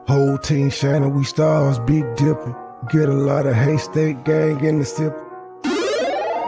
Whole team shining, we stars, big dipping. Get a lot of hate, state gang in the sip.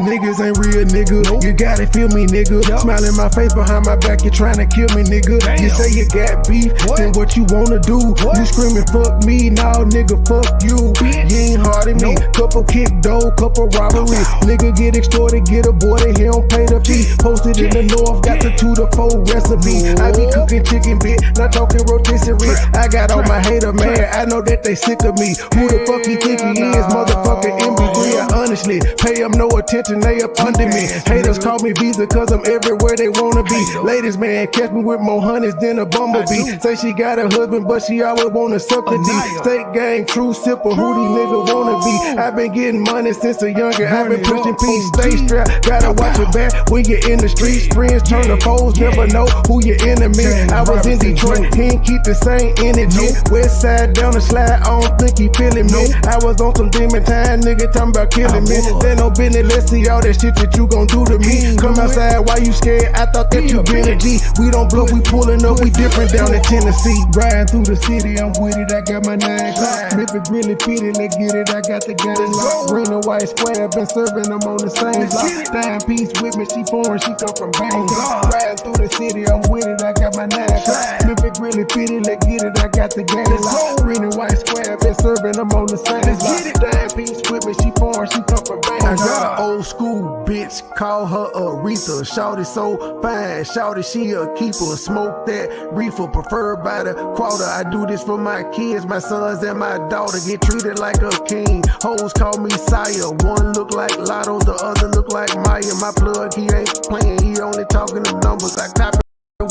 Niggas ain't real, nigga. Nope. You gotta feel me, nigga. Yep. Smile in my face behind my back, you tryna kill me, nigga. Damn. You say you got beef, then what you wanna do? What? You screaming, fuck me, nah, nigga, fuck you. Bitch. You ain't hard at me. Couple kick dough, couple robberies. Nigga get extorted, get aborted, he don't pay the fee. Posted in the north, got the 2 to 4 recipe. I be cooking chicken, bitch, not talking rotisserie. I got all my hater, man, I know that they sick of me. Who the fuck he think he is, motherfucker MB3? I honestly pay him no attention. They up under me. Haters call me Visa cause I'm everywhere they wanna be. Ladies, man, catch me with more honeys than a bumblebee. Say she got a husband, but she always wanna suck the D. State gang, true sipper, who these niggas wanna be? I've been getting money since a younger. I've been pushing peace, stay strapped. Gotta watch your back when you're in the streets. Friends turn to foes, never know who your enemy. I was in Detroit, he ain't keep the same energy. West side down the slide, I don't think he feeling me. I was on some demon time, nigga talking about killing me. Then no business, let's see all that shit that you gon' do to me. Come outside, why you scared? I thought that you been a G. We don't bluff, we pulling up, we different down in Tennessee. Riding through the city, I'm with it, I got my 9 o'clock. If it really fitted, let's get it, I got the game locked. Green and white square, been serving them on the same block. Dime piece with me, she foreign, she come from Bangkok. Riding through the city, I'm with it, I got my 9 o'clock. If it really fitted, let's get it, I got the game locked. Green and white square, been serving them on the same block. Dime piece with me, she foreign, she come from Bangkok. I got an old school bitch, call her Aretha. Shawty so fine, shawty she a keeper. Smoke that reefer, preferred by the quarter. I do this for my kids, my sons and my daughter. Get treated like a king. Hoes call me sire. One look like Lotto, the other look like Maya. My plug, he ain't playing, he only talking the numbers. I copy,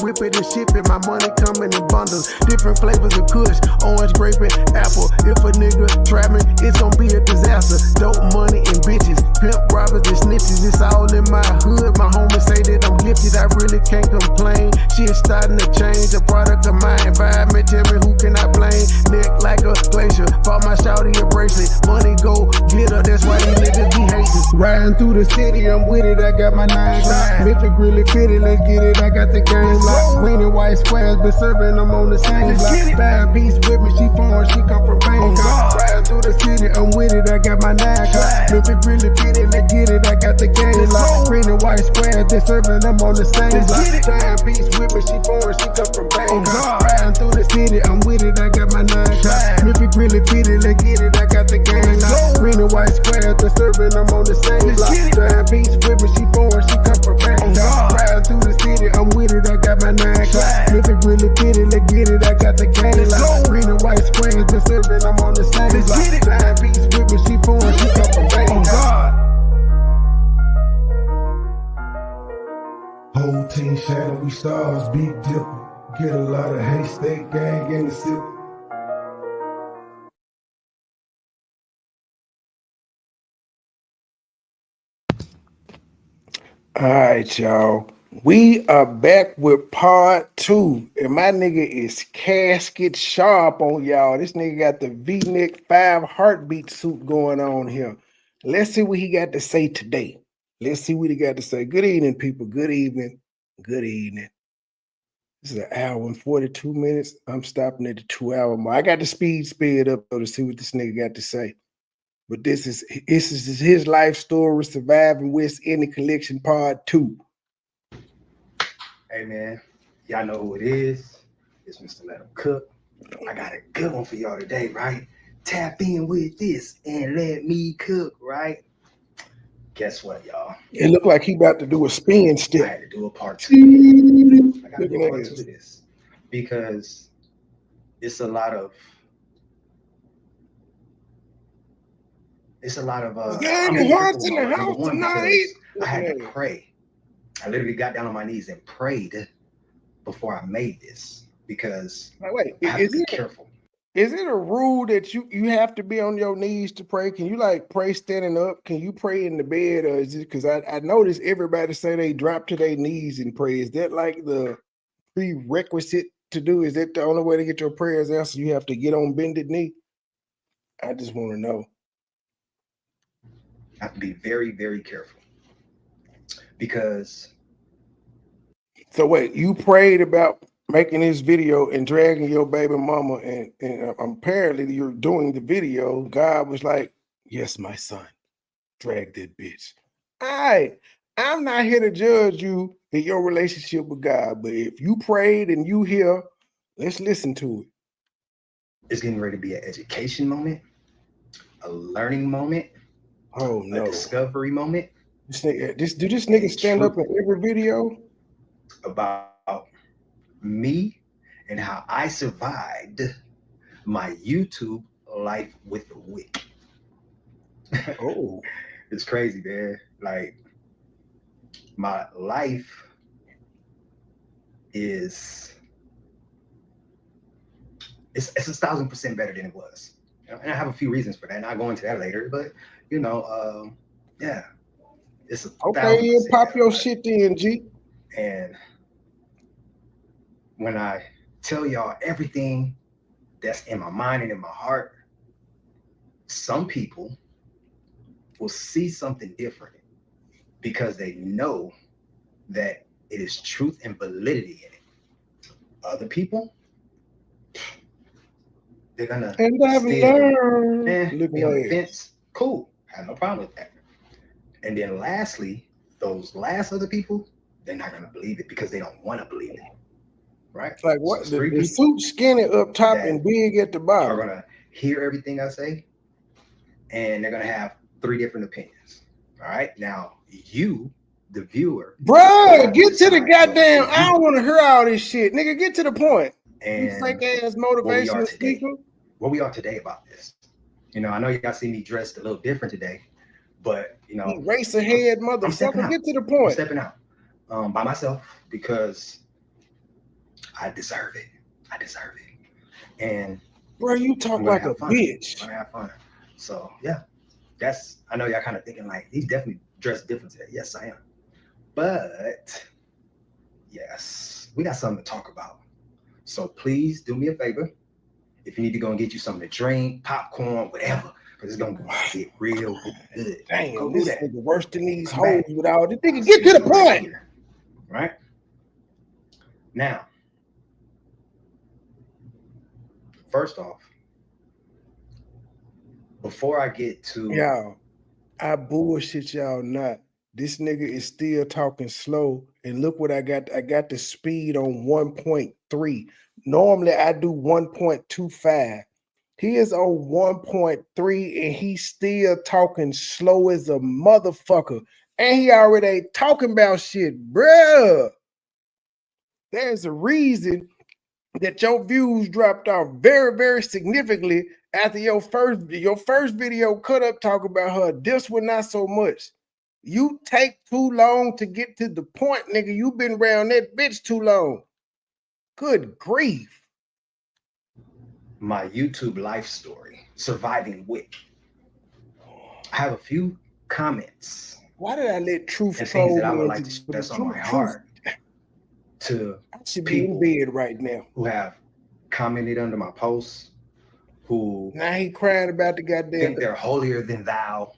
whip it and ship it, my money coming in bundles. Different flavors of kush, orange, grape, and apple. If a nigga trap me, it's gonna be a disaster. Dope money and bitches, pimp robbers and snitches. It's all in my hood, my homies say that I'm gifted. I really can't complain, shit's starting to change. A product of my environment, tell me who can I blame. Neck like a glacier, bought my shawty a bracelet. Money go get her, that's why these niggas be hating. Riding through the city, I'm with it, I got my 9 o'clock. If it really fitted, let's get it, I got the game locked. Green and white squares, been serving them on the same block. Dime piece with me, she foreign, she come from Bangkok. Riding through the city, I'm with it, I got my 9 o'clock. If it really fitted, let's get it, I got the game locked. Green and white squares, been serving them on the same block. Dime piece with me, she foreign, she come from Bangkok. Riding through the city, I'm with it, I got my 9 o'clock. If it really fitted, let's get it, I got the game locked. Green and white squares, been serving them on the same block. Dime piece with me, she foreign, she come from Bangkok. Riding through the city, I'm with it, I got my 9 o'clock. If it really fitted, let's get it, I got the game locked. Green and white squares, been serving them on the same block. Dime piece with me, she foreign, she come from Bangkok. Whole team shining, we stars, big dipper. Get a lot of hate, state gang in the sip. All right, y'all. We are back with part 2, and my nigga is casket sharp on y'all. This nigga got the V-neck 5 heartbeat suit going on here. Let's see what he got to say today. Let's see what he got to say. Good evening, people. Good evening. Good evening. This is an hour and 42 minutes. I'm stopping at the 2-hour mark. I got the speed sped up though to see what this nigga got to say. But this is his life story, Surviving West Indian Collection Part 2. Hey man, y'all know who it is. It's Mr. Let 'em Cook. I got a good one for y'all today, right? Tap in with this and let me cook, right? Guess what, y'all? It looked like he about to do a spin step. I had to do a part 2. I got to do a part 2 of this because it's a lot of I'm in the house tonight. I had to pray. I literally got down on my knees and prayed before I made this because wait, I have to be careful. Is it a rule that you have to be on your knees to pray? Can you like pray standing up? Can you pray in the bed, or is it because I noticed everybody say they drop to their knees and pray? Is that like the prerequisite to do? Is that the only way to get your prayers answered? You have to get on bended knee? I just want to know. I have to be very, very careful because. So wait, you prayed about making this video and dragging your baby mama, and apparently you're doing the video. God was like, yes, my son, drag that bitch. All right, I'm not here to judge you in your relationship with God, but if you prayed and you here, let's listen to it. It's getting ready to be an education moment, a learning moment, Oh no, a discovery moment. do this nigga stand up in every video about me and how I survived my YouTube life with the wick. Oh, it's crazy, man. Like, my life is it's 1,000% better than it was. And I have a few reasons for that, and I'll go into that later. But yeah, it's okay. Pop your shit in, G. And when I tell y'all everything that's in my mind and in my heart, some people will see something different because they know that it is truth and validity in it. Other people, they're gonna still be on the fence. Cool, have no problem with that. And then lastly, those last other people, they're not gonna believe it because they don't want to believe it. Right? Like what? So the suit skinny up top and big at the bottom. Are gonna hear everything I say, and they're gonna have 3 different opinions. All right. Now you, the viewer, bruh, get to the goddamn. I don't want to hear all this shit, nigga. Get to the point. And you fake ass motivational speaker. Where we are today about this. I know you guys see me dressed a little different today, but race ahead, motherfucker. Get to the point. I'm stepping out by myself because I deserve it. And bro, you talk like a bitch. I'm gonna have fun. So yeah, I know y'all kind of thinking like he's definitely dressed different today. Yes, I am. But yes, we got something to talk about. So please do me a favor. If you need to go and get you something to drink, popcorn, whatever, because it's gonna get real good. Damn, go this do that. Nigga worse than these hoes without this nigga. Get to the point. Right now, first off, before I get to y'all, I bullshit y'all not. This nigga is still talking slow, and look what I got. I got the speed on 1.3. Normally I do 1.25. He is on 1.3, and he's still talking slow as a motherfucker. And he already ain't talking about shit, bruh. There's a reason that your views dropped off very, very significantly after your first video cut up talk about her. This one not so much. You take too long to get to the point, nigga. You been around that bitch too long. Good grief. My YouTube life story, surviving wick. I have a few comments. Why did I let truth and things that I would like to stress on my heart to I should be in bed right now. Who have commented under my posts, who now he crying about the goddamn think they're holier than thou.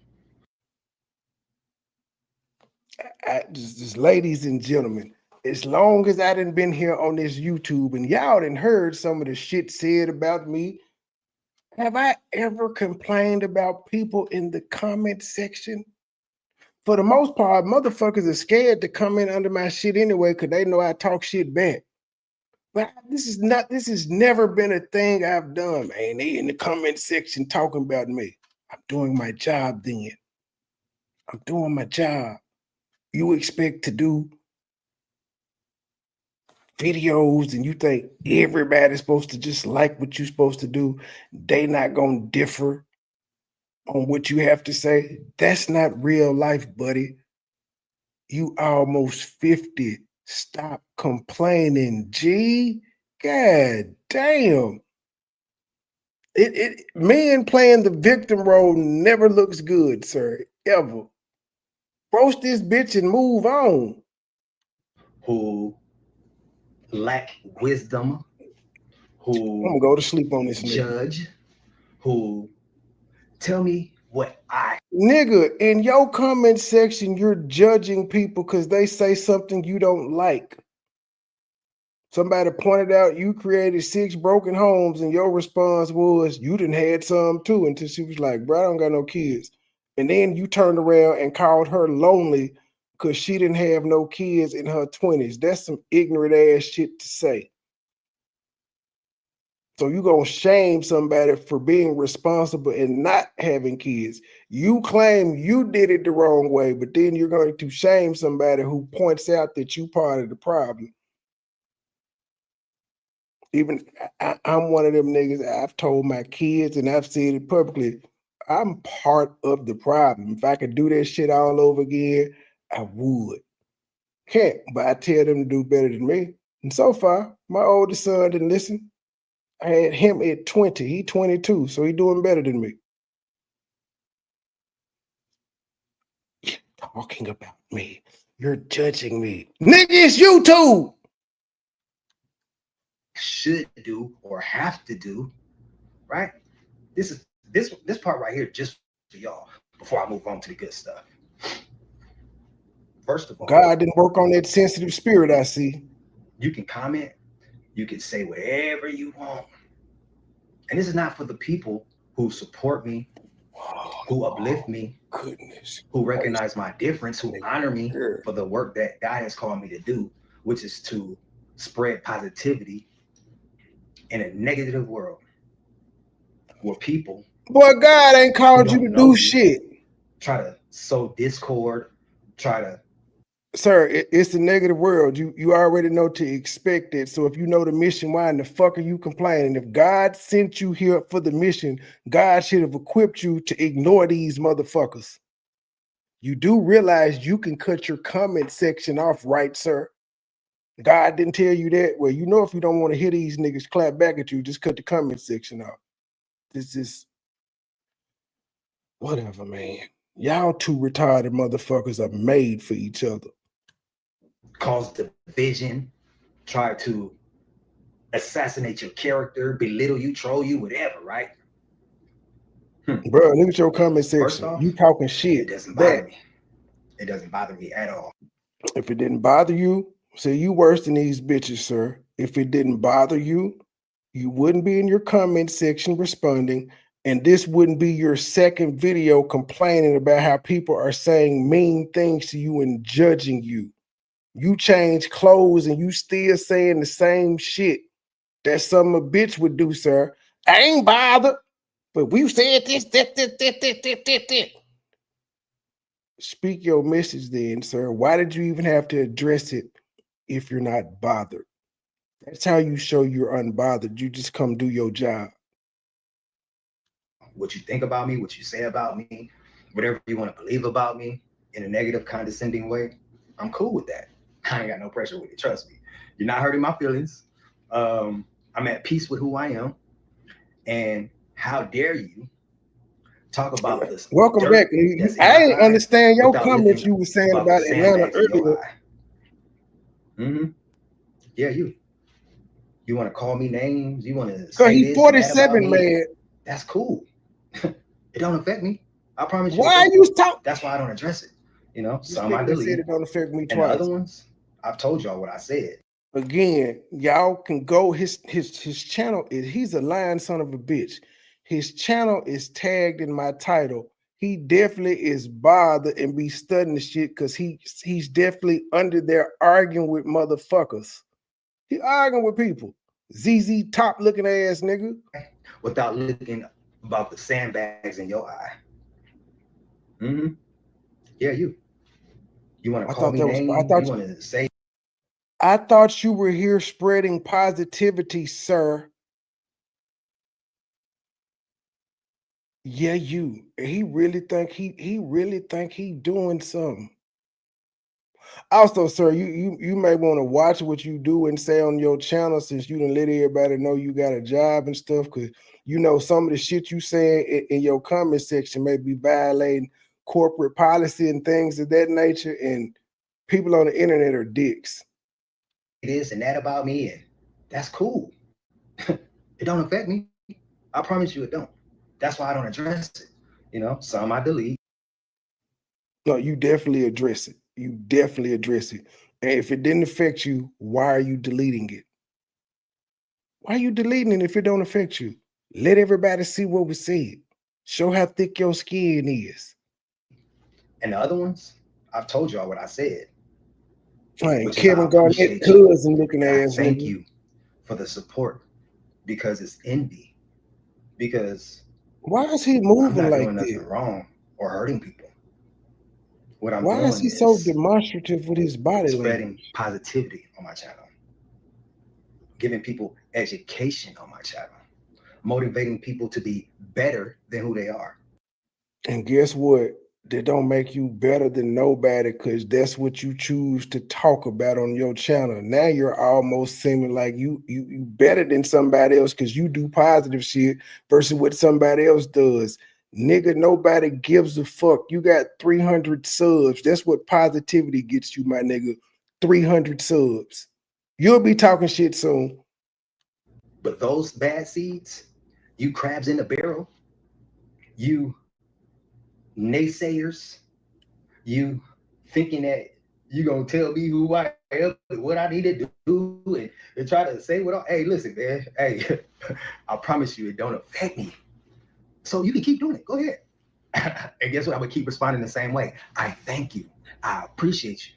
Just ladies and gentlemen, as long as I done been here on this YouTube and y'all done heard some of the shit said about me, have I ever complained about people in the comment section? For the most part, motherfuckers are scared to comment under my shit anyway because they know I talk shit back. But this has never been a thing I've done, man. They in the comment section talking about me. I'm doing my job then. I'm doing my job. You expect to do videos and you think everybody's supposed to just like what you're supposed to do. They not gonna differ on what you have to say. That's not real life, buddy. You almost 50. Stop complaining, G. God damn. Men playing the victim role never looks good, sir. Ever. Roast this bitch and move on. Who lack wisdom, who I'm gonna go to sleep on this judge, who tell me what nigga, in your comment section, you're judging people because they say something you don't like. Somebody pointed out you created 6 broken homes, and your response was you done had some too, until she was like, bro, I don't got no kids. And then you turned around and called her lonely because she didn't have no kids in her 20s. That's some ignorant ass shit to say. So you gonna shame somebody for being responsible and not having kids. You claim you did it the wrong way, but then you're going to shame somebody who points out that you part of the problem. Even I'm one of them niggas. I've told my kids and I've said it publicly. I'm part of the problem. If I could do that shit all over again, I would. Can't, but I tell them to do better than me. And so far, my oldest son didn't listen. I had him at 20. He 22, so he doing better than me. You're talking about me. You're judging me. Nigga, it's you too. Should do or have to do, right? This part right here just for y'all before I move on to the good stuff. First of all, God didn't work on that sensitive spirit, I see. You can comment, you can say whatever you want. And this is not for the people who support me, who uplift me, who recognize my difference, who honor me for the work that God has called me to do, which is to spread positivity in a negative world where people, boy, God ain't called you to do shit. Try to sow discord, try to. Sir, it's a negative world. You already know to expect it. So if you know the mission, why in the fuck are you complaining? If God sent you here for the mission, God should have equipped you to ignore these motherfuckers. You do realize you can cut your comment section off, right, sir? God didn't tell you that. Well, you know, if you don't want to hear these niggas clap back at you, just cut the comment section off. This is whatever, man. Y'all two retarded motherfuckers are made for each other. Cause division, try to assassinate your character, belittle you, troll you, whatever, right? Bro, look at your comment section. Off, you talking shit. It doesn't bother me. It doesn't bother me at all. If it didn't bother you, say you worse than these bitches, sir. If it didn't bother you, you wouldn't be in your comment section responding, and this wouldn't be your second video complaining about how people are saying mean things to you and judging you. You change clothes and you still saying the same shit. That's something a bitch would do, sir. I ain't bothered, but we said this. Speak your message then, sir. Why did you even have to address it if you're not bothered? That's how you show you're unbothered. You just come do your job. What you think about me, what you say about me, whatever you want to believe about me in a negative, condescending way, I'm cool with that. I ain't got no pressure with it. Trust me. You're not hurting my feelings. I'm at peace with who I am. And how dare you talk about this? Welcome back. I didn't understand your comments you were saying about Atlanta earlier. Yeah, you want to call me names? You want to say he's 47, man. That's cool. It don't affect me. I promise you. Why are you talking? That's why I don't address it. You know, some I delete. It don't affect me twice. And the other ones, I've told y'all what I said. Again, y'all can go his channel is he's a lying son of a bitch. His channel is tagged in my title. He definitely is bothered and be studying the shit because he's definitely under there arguing with motherfuckers. He arguing with people. ZZ top looking ass nigga. Without looking about the sandbags in your eye. Yeah, you want to call me names? You want to say? I thought you were here spreading positivity, sir. Yeah, you. He really think he doing something. Also, sir, you may want to watch what you do and say on your channel since you done let everybody know you got a job and stuff, because you know some of the shit you say in your comment section may be violating corporate policy and things of that nature, and people on the internet are dicks. This and that about me, and that's cool. It don't affect me. I promise you it don't. That's why I don't address it. You know, some I delete. No, you definitely address it. You definitely address it. And if it didn't affect you, why are you deleting it? Why you deleting it if it don't affect you? Let everybody see what we said. Show how thick your skin is. And the other ones, I've told y'all what I said. Right, Which is Kevin I Garnett, appreciate cousin looking you. I ass. thank nigga. you for the support because it's envy. Because why is he I'm moving not like doing nothing that? wrong or hurting people. What I'm Why is doing he so is demonstrative with his body spreading language? positivity on my channel, giving people education on my channel, motivating people to be better than who they are. And guess what? That don't make you better than nobody because that's what you choose to talk about on your channel. Now you're almost seeming like you better than somebody else because you do positive shit versus what somebody else does. Nigga, nobody gives a fuck. You got 300 subs. That's what positivity gets you, my nigga. 300 subs. You'll be talking shit soon. But those bad seeds, you crabs in the barrel, you naysayers, you thinking that you gonna tell me who I am, what I need to do, and try to say what hey, listen, man. Hey, I promise you it don't affect me. So you can keep doing it. Go ahead. And guess what? I would keep responding the same way. I thank you. I appreciate you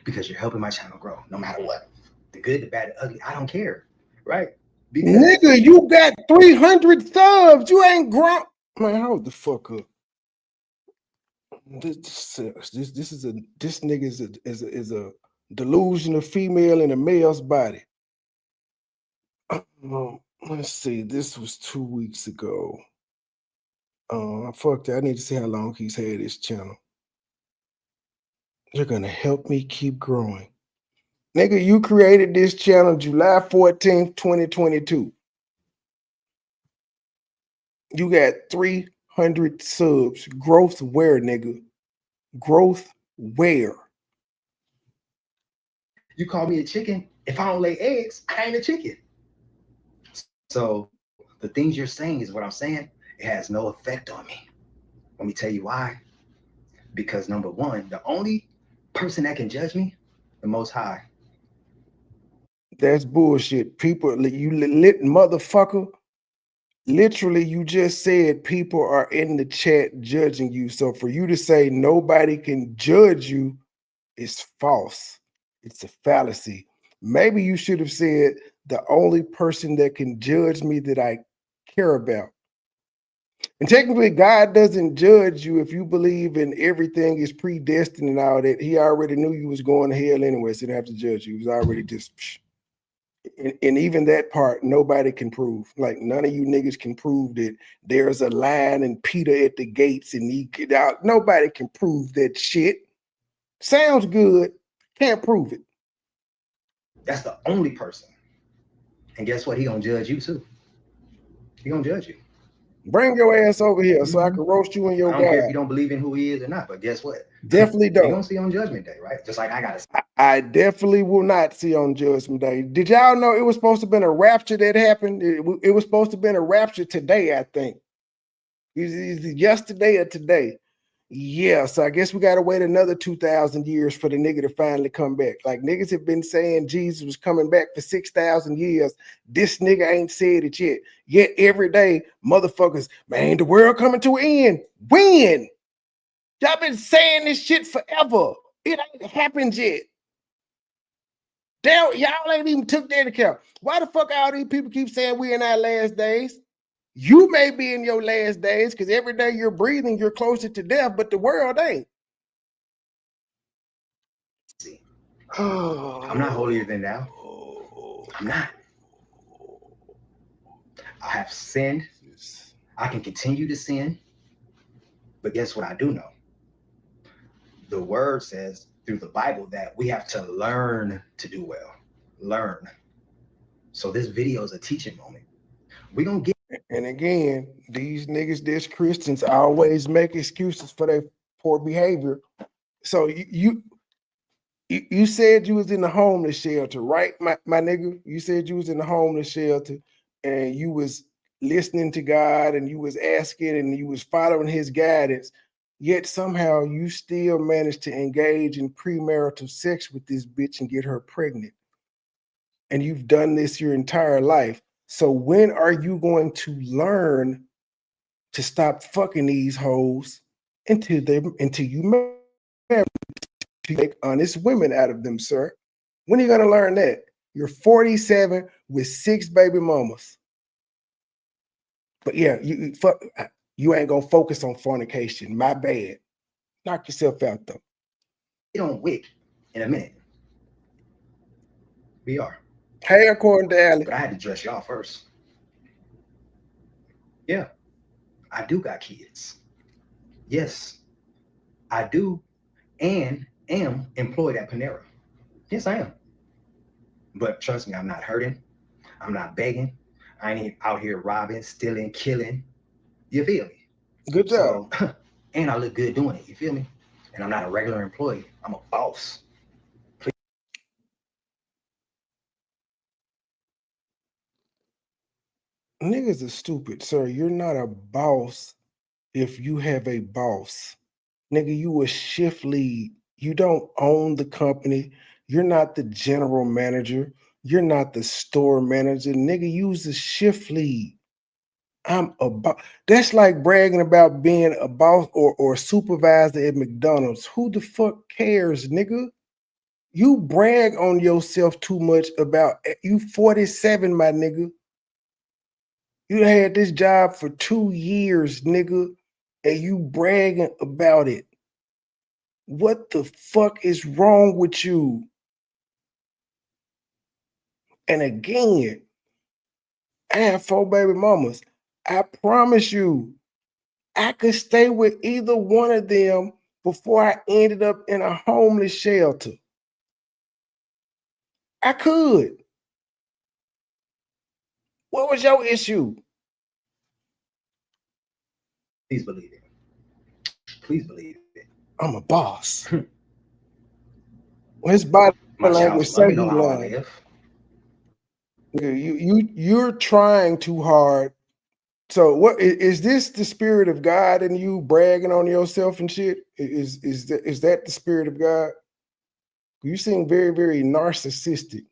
because you're helping my channel grow no matter what. The good, the bad, the ugly, I don't care. Right? Because nigga, you got 300 subs. You ain't grown. Man, hold the fuck up. This nigga is a delusional female in a male's body. Let's see. This was 2 weeks ago. Fuck that. I need to see how long he's had this channel. You're gonna help me keep growing. Nigga, you created this channel July 14th, 2022. You got 300 subs. Growth where, nigga? Growth where? You call me a chicken. If I don't lay eggs, I ain't a chicken. So the things you're saying is what I'm saying. It has no effect on me. Let me tell you why. Because number one, the only person that can judge me, the Most High. That's bullshit. People, you lit motherfucker. Literally, you just said people are in the chat judging you. So for you to say nobody can judge you is false. It's a fallacy. Maybe you should have said the only person that can judge me that I care about. And technically, God doesn't judge you if you believe in everything is predestined and all that. He already knew you was going to hell anyway, so he didn't have to judge you. He was already just... And even that part, nobody can prove. Like, none of you niggas can prove that there's a line and Peter at the gates and he get out. Nobody can prove that shit. Sounds good. Can't prove it. That's the only person. And guess what? He gonna judge you too. He gonna judge you. Bring your ass over here so I can roast you in your I don't care God. if you don't believe in who he is or not, but guess what? Definitely don't. You're gonna see on Judgment Day, right? Just like I gotta see. I definitely will not see on Judgment Day. Did y'all know it was supposed to have been a rapture that happened? It was supposed to have been a rapture today, I think. Is it yesterday or today? Yeah, so I guess we gotta wait another 2,000 years for the nigga to finally come back. Like, niggas have been saying Jesus was coming back for 6,000 years. This nigga ain't said it yet. Yet every day, motherfuckers, man, the world coming to an end. When? Y'all been saying this shit forever. It ain't happened yet. Y'all ain't even took that into account. Why the fuck all these people keep saying we in our last days? You may be in your last days because every day you're breathing, you're closer to death, but the world ain't. I'm not holier than thou. I'm not. I have sinned. I can continue to sin. But guess what I do know? The word says through the Bible that we have to learn to do well. Learn. So this video is a teaching moment. We're going to get. And again, these niggas, these Christians always make excuses for their poor behavior. So you said you was in the homeless shelter, right, my nigga? You said you was in the homeless shelter and you was listening to God and you was asking and you was following his guidance, yet somehow you still managed to engage in premarital sex with this bitch and get her pregnant. And you've done this your entire life. So when are you going to learn to stop fucking these hoes until you marry, to make honest women out of them, sir? When are you gonna learn that? You're 47 with 6 baby mamas. But yeah, you ain't gonna focus on fornication. My bad. Knock yourself out though. We don't wick in a minute. We are. Hey, according to Allie. But I had to dress y'all first. Yeah, I do got kids. Yes, I do and am employed at Panera. Yes, I am. But trust me, I'm not hurting. I'm not begging. I ain't out here robbing, stealing, killing. You feel me? Good job. So, and I look good doing it. You feel me? And I'm not a regular employee. I'm a boss. Niggas are stupid, sir. You're not a boss if you have a boss. Nigga, you a shift lead. You don't own the company. You're not the general manager. You're not the store manager. Nigga, you's a shift lead. I'm a boss. That's like bragging about being a boss or supervisor at McDonald's. Who the fuck cares, nigga? You brag on yourself too much about you 47, my nigga. You had this job for 2 years, nigga, and you bragging about it. What the fuck is wrong with you? And again, I have 4 baby mamas. I promise you, I could stay with either one of them before I ended up in a homeless shelter. I could. What was your issue? Please believe it. Please believe it. I'm a boss. His body language say he lying. You're trying too hard. So what is this the spirit of God in you bragging on yourself and shit? Is that the spirit of God? You seem very, very narcissistic.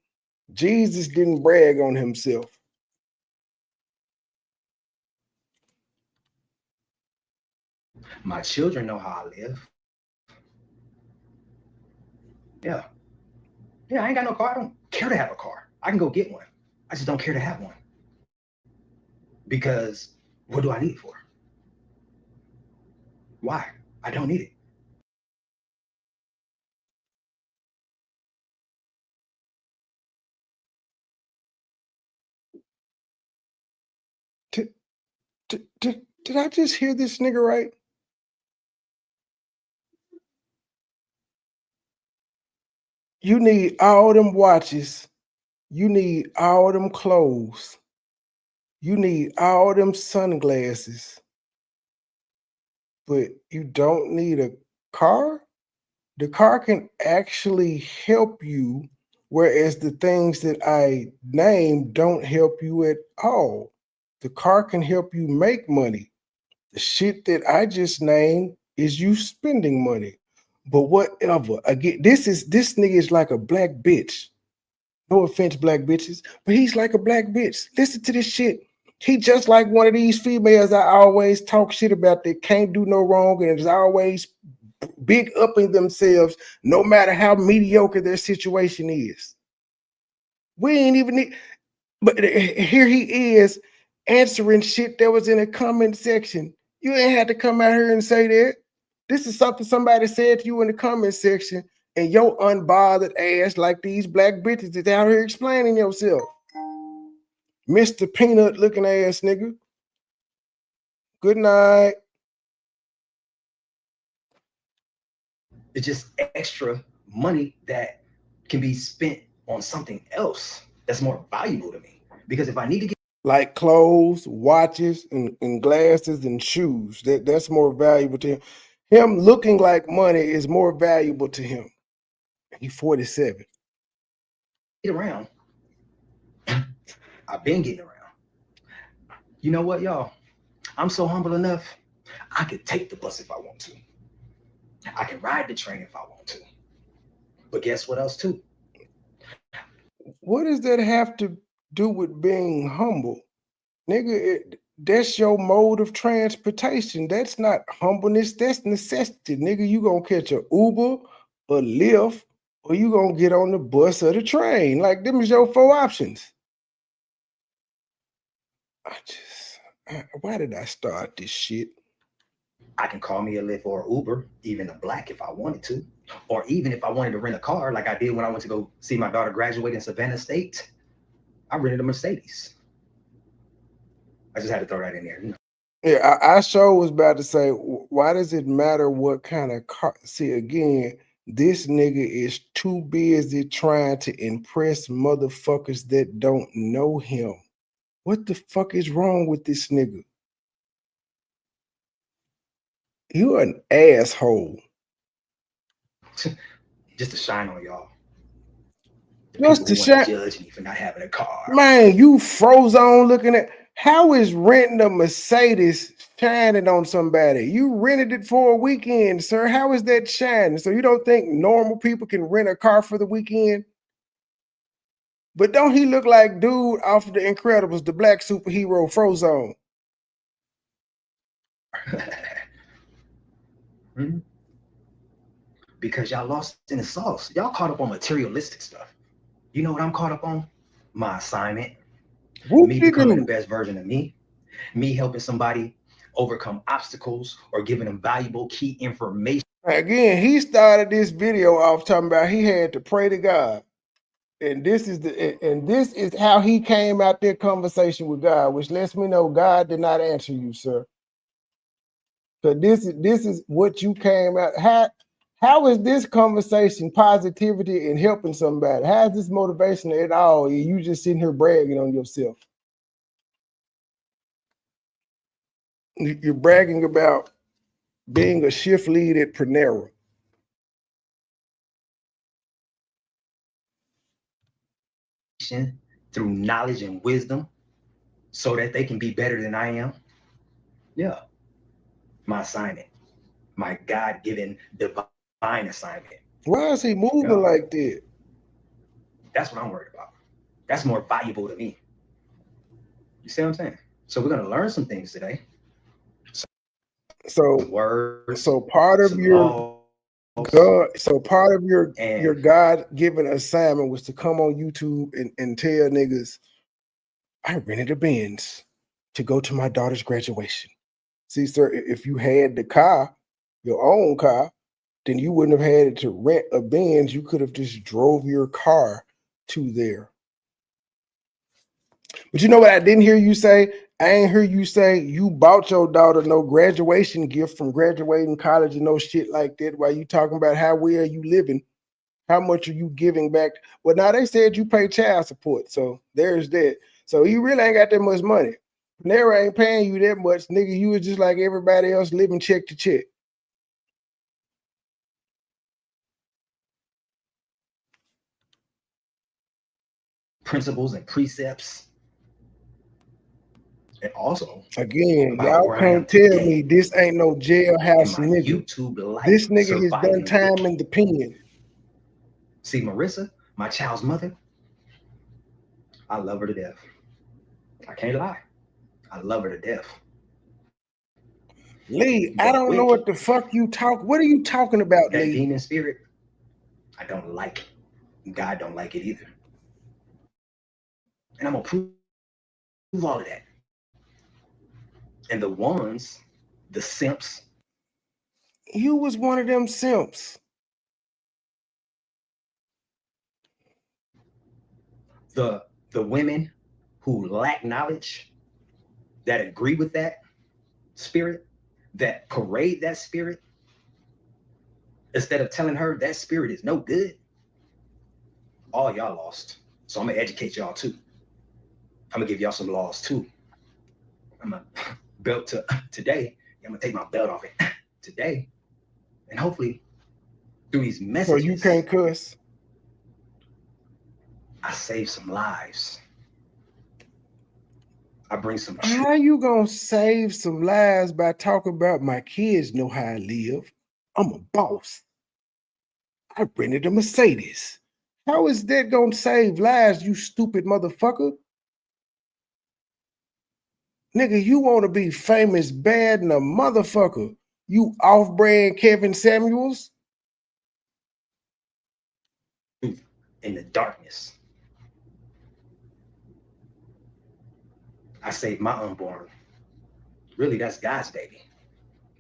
Jesus didn't brag on himself. My children know how I live. Yeah. Yeah, I ain't got no car. I don't care to have a car. I can go get one. I just don't care to have one. Because what do I need it for? Why? I don't need it. Did I just hear this nigga right? You need all them watches. You need all them clothes. You need all them sunglasses. But you don't need a car? The car can actually help you, whereas the things that I named don't help you at all. The car can help you make money. The shit that I just named is you spending money. But whatever. Again, this nigga is like a black bitch. No offense, black bitches, but he's like a black bitch. Listen to this shit. He just like one of these females I always talk shit about that can't do no wrong and is always big upping themselves no matter how mediocre their situation is. We ain't even need, but here he is answering shit that was in a comment section. You ain't had to come out here and say that. This is something somebody said to you in the comment section, and your unbothered ass, like these black bitches, is out here explaining yourself. Mr. Peanut looking ass nigga. Good night. It's just extra money that can be spent on something else that's more valuable to me. Because if I need to get like clothes, watches, and glasses and shoes, that's more valuable to him. Him looking like money is more valuable to him. He's 47. Get around. I've been getting around. You know what, y'all? I'm so humble enough, I could take the bus if I want to. I can ride the train if I want to. But guess what else too? What does that have to do with being humble? Nigga, that's your mode of transportation. That's not humbleness, that's necessity. Nigga, you gonna catch a Uber, a Lyft, or you gonna get on the bus or the train. Like, them is your 4 options. Why did I start this shit? I can call me a Lyft or Uber, even a Black if I wanted to. Or even if I wanted to rent a car, like I did when I went to go see my daughter graduate in Savannah State, I rented a Mercedes. I just had to throw that in there. You know? Yeah, I sure was about to say, why does it matter what kind of car? See, again, this nigga is too busy trying to impress motherfuckers that don't know him. What the fuck is wrong with this nigga? You're an asshole. Just to shine on y'all. Just to shine. Judge me for not having a car. Man, you froze on looking at. How is renting a Mercedes shining on somebody? You rented it for a weekend, sir. How is that shining? So you don't think normal people can rent a car for the weekend? But don't he look like dude off of The Incredibles, the black superhero Frozone? Hmm? Because y'all lost in the sauce. Y'all caught up on materialistic stuff. You know what I'm caught up on? My assignment. Me becoming the best version of me. Me helping somebody overcome obstacles or giving them valuable key information. Again, he started this video off talking about he had to pray to God. And this is how he came out their conversation with God, which lets me know God did not answer you, sir. So this is what you came out. How is this conversation positivity and helping somebody? How is this motivation at all? You just sitting here bragging on yourself. You're bragging about being a shift lead at Panera. Through knowledge and wisdom so that they can be better than I am. Yeah. My assignment. My God-given divine assignment. Why is he moving like that? That's what I'm worried about. That's more valuable to me. You see what I'm saying? So we're going to learn some things today. So part of your God, so part of your God-given assignment was to come on YouTube and tell niggas, I rented a Benz to go to my daughter's graduation. See, sir, if you had the car, your own car, then you wouldn't have had to rent a Benz. You could have just drove your car to there. But you know what I didn't hear you say? I ain't hear you say you bought your daughter no graduation gift from graduating college and no shit like that. While you talking about how well you living, how much are you giving back? Well, now they said you pay child support, so there's that. So you really ain't got that much money. Panera ain't paying you that much, nigga. You was just like everybody else living check to check. Principles and precepts. And also, again, y'all can't tell me this ain't no jailhouse nigga. This nigga has done time in the pen. See, Marissa, my child's mother, I love her to death. I can't lie. I love her to death. Lee, I don't know what the fuck you talk. What are you talking about, that Lee? That demon spirit, I don't like it. God don't like it either. And I'm gonna prove all of that. And the ones, the simps. You was one of them simps. The women who lack knowledge, that agree with that spirit, that parade that spirit, instead of telling her that spirit is no good, all y'all lost. So I'm gonna educate y'all too. I'm gonna give y'all some laws too. I'm gonna belt to today. I'm gonna take my belt off it today, and hopefully through these messages. So you can't cuss. I save some lives. I bring some. How you gonna save some lives by talking about my kids know how I live? I'm a boss. I rented a Mercedes. How is that gonna save lives, you stupid motherfucker? Nigga, you want to be famous bad than a motherfucker. You off-brand Kevin Samuels? In the darkness. I saved my unborn. Really, that's God's baby.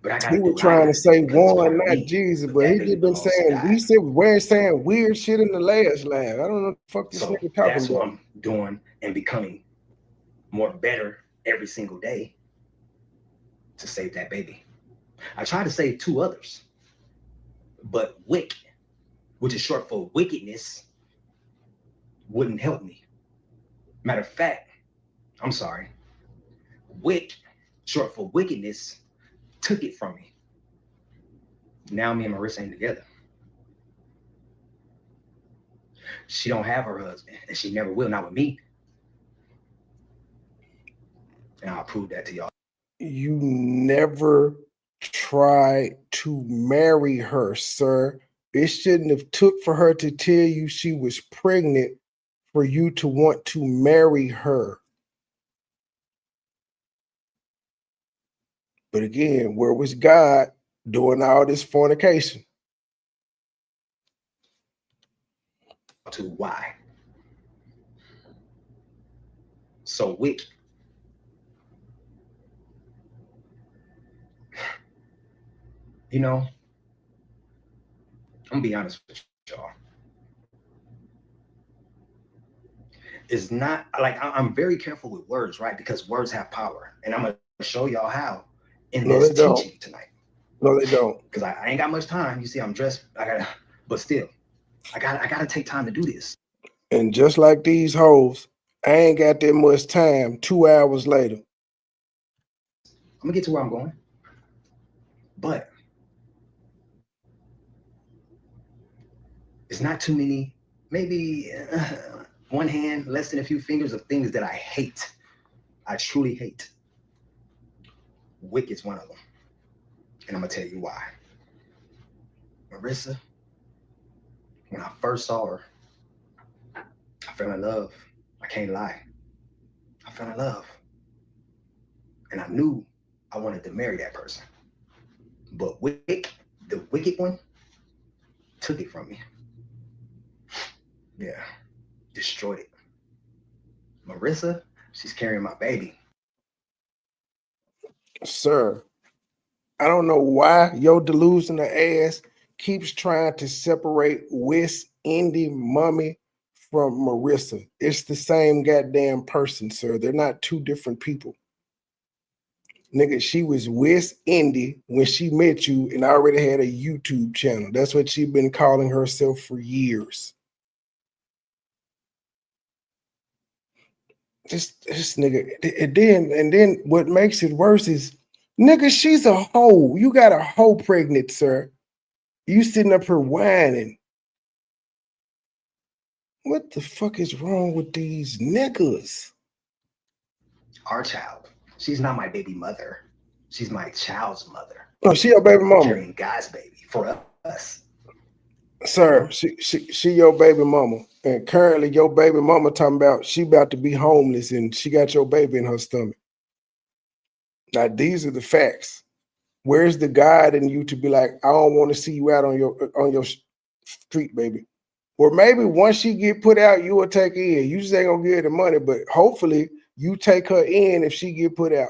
But I gotta He do was what I trying to gotta do say because it's part one, of not me. Jesus, But but that he baby just been belongs to saying, God. we're saying weird shit in the last live. I don't know what the fuck this So nigga talking that's what about. I'm doing and becoming more better every single day to save that baby. I tried to save 2 others, but WIC, which is short for wickedness, wouldn't help me. Matter of fact, I'm sorry, WIC, short for wickedness, took it from me. Now me and Marissa ain't together. She don't have her husband, and she never will, not with me. And I'll prove that to y'all. You never tried to marry her, sir. It shouldn't have took for her to tell you she was pregnant for you to want to marry her. But again, where was God doing all this fornication? To why. So WIC, you know, I'm gonna be honest with y'all. It's not like I'm very careful with words, right? Because words have power, and I'm gonna show y'all how in No, this they don't. teaching tonight. No, they don't. Because I ain't got much time. You see, I'm dressed. But still, I gotta take time to do this. And just like these hoes, I ain't got that much time. 2 hours later. I'm gonna get to where I'm going. But it's not too many, maybe one hand, less than a few fingers of things that I hate. I truly hate. WIC is one of them. And I'm gonna tell you why. Marissa, when I first saw her, I fell in love. I can't lie. I fell in love. And I knew I wanted to marry that person. But WIC, the wicked one, took it from me. Yeah, destroyed it. Marissa, she's carrying my baby. Sir, I don't know why your delusional ass keeps trying to separate West Indy Mommy from Marissa. It's the same goddamn person, sir. They're not two different people. Nigga, she was West Indy when she met you and already had a YouTube channel. That's what she's been calling herself for years. This nigga, and then what makes it worse is, nigga, she's a hoe. You got a hoe pregnant, sir. You sitting up here whining. What the fuck is wrong with these niggas? Our child. She's not my baby mother. She's my child's mother. Oh, she your baby mama. Carrying God's baby for us. Sir, she your baby mama. And currently your baby mama talking about she about to be homeless and she got your baby in her stomach. Now, these are the facts. Where's the God in you to be like, I don't want to see you out on your street, baby? Or maybe once she get put out, you will take her in. You just ain't gonna give her the money, but hopefully you take her in if she get put out.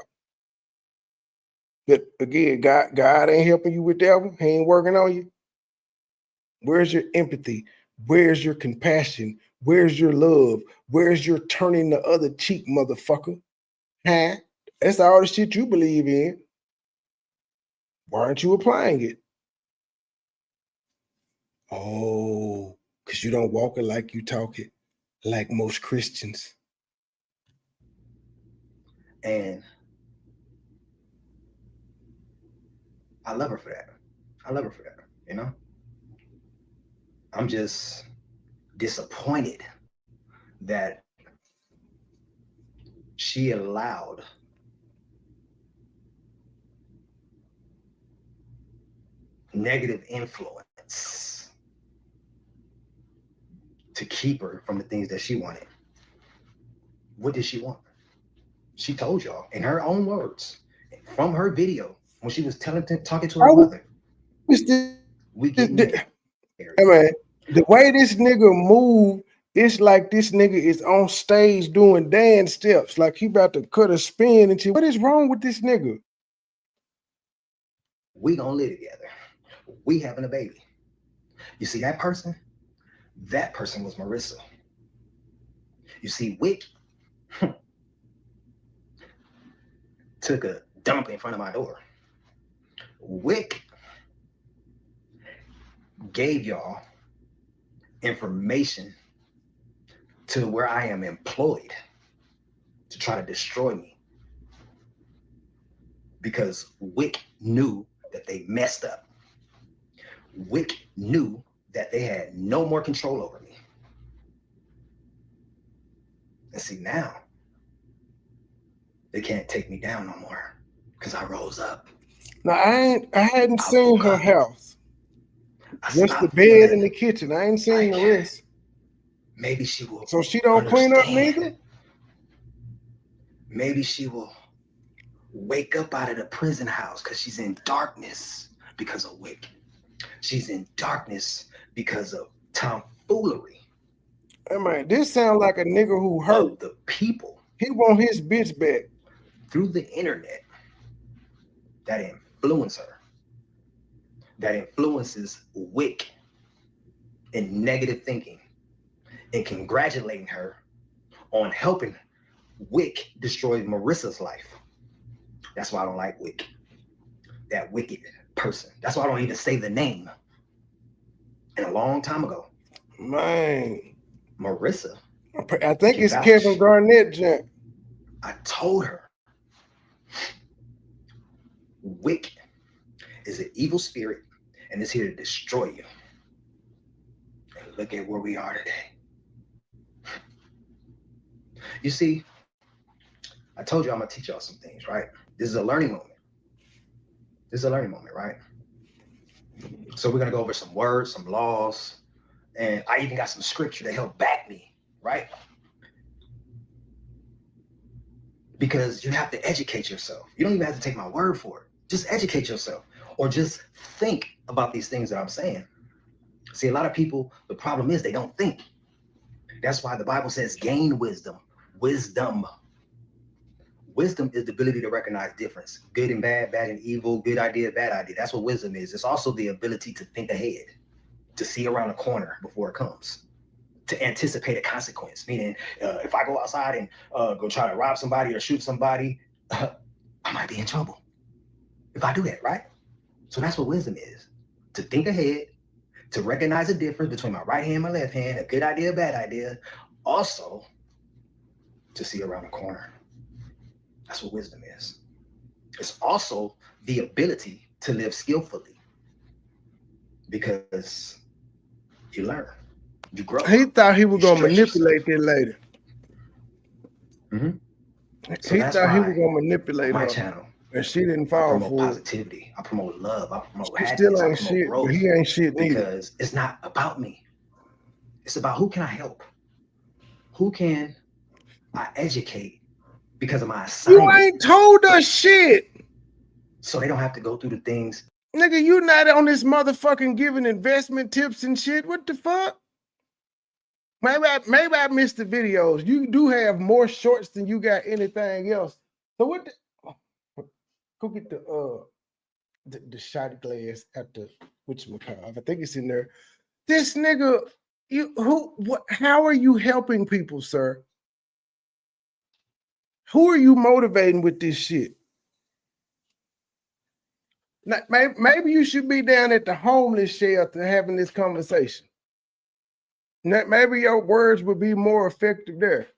But again, God ain't helping you with that one. He ain't working on you. Where's your empathy? Where's your compassion? Where's your love? Where's your turning the other cheek, motherfucker? Huh? That's all the shit you believe in. Why aren't you applying it? Oh, because you don't walk it like you talk it, like most Christians. And I love her for that. I love her for that, you know? I'm just disappointed that she allowed negative influence to keep her from the things that she wanted. What did she want? She told y'all in her own words from her video when she was talking to her mother. We getting married. Hey man, the way this nigga move, it's like this nigga is on stage doing dance steps, like he about to cut a spin and shit. What is wrong with this nigga? We gonna live together. We having a baby. You see that person? That person was Marissa. You see, Wick took a dump in front of my door. Wick gave y'all information to where I am employed to try to destroy me. Because Wick knew that they messed up. Wick knew that they had no more control over me. And see, now they can't take me down no more because I rose up. Now I hadn't seen her house. Just the bed in the kitchen. I ain't seen the rest. Maybe she will. So she don't clean up neither? Maybe she will wake up out of the prison house because she's in darkness because of Wick. She's in darkness because of tomfoolery. Hey man, this sounds like a nigga who hurt the people. He want his bitch back. Through the internet, that influencer, that influences Wick in negative thinking and congratulating her on helping Wick destroy Marissa's life. That's why I don't like Wick. That wicked person. That's why I don't even say the name. And a long time ago, man, Marissa, I think it's Kevin Garnett, Jack. I told her, Wick is an evil spirit and is here to destroy you. And look at where we are today. You see, I told you I'm gonna teach y'all some things, right? This is a learning moment. This is a learning moment, right? So we're gonna go over some words, some laws, and I even got some scripture to help back me, right? Because you have to educate yourself. You don't even have to take my word for it. Just educate yourself or just think about these things that I'm saying. See, a lot of people, the problem is they don't think. That's why the Bible says gain wisdom. Wisdom. Wisdom is the ability to recognize difference. Good and bad, bad and evil, good idea, bad idea. That's what wisdom is. It's also the ability to think ahead, to see around a corner before it comes, to anticipate a consequence. Meaning, if I go outside and go try to rob somebody or shoot somebody, I might be in trouble if I do that, right? So that's what wisdom is. To think ahead, to recognize the difference between my right hand and my left hand, a good idea, a bad idea. Also, to see around the corner. That's what wisdom is. It's also the ability to live skillfully because you learn, you grow. He thought he was gonna manipulate that lady. So he thought he was gonna manipulate my her. channel. And she didn't fall I promote for positivity. I promote love. I promote he happiness. still I ain't promote shit, growth but he ain't shit neither. because it's not about me. It's about who can I help? Who can I educate because of my assignment? You ain't told us shit. So they don't have to go through the things. Nigga, you not on this motherfucking giving investment tips and shit. What the fuck? Maybe I missed the videos. You do have more shorts than you got anything else. So what the, go get the shot glass at the whatchamacallit. I think it's in there. This nigga, how are you helping people, sir? Who are you motivating with this shit? Now, maybe you should be down at the homeless shelter having this conversation. Now, maybe your words would be more effective there.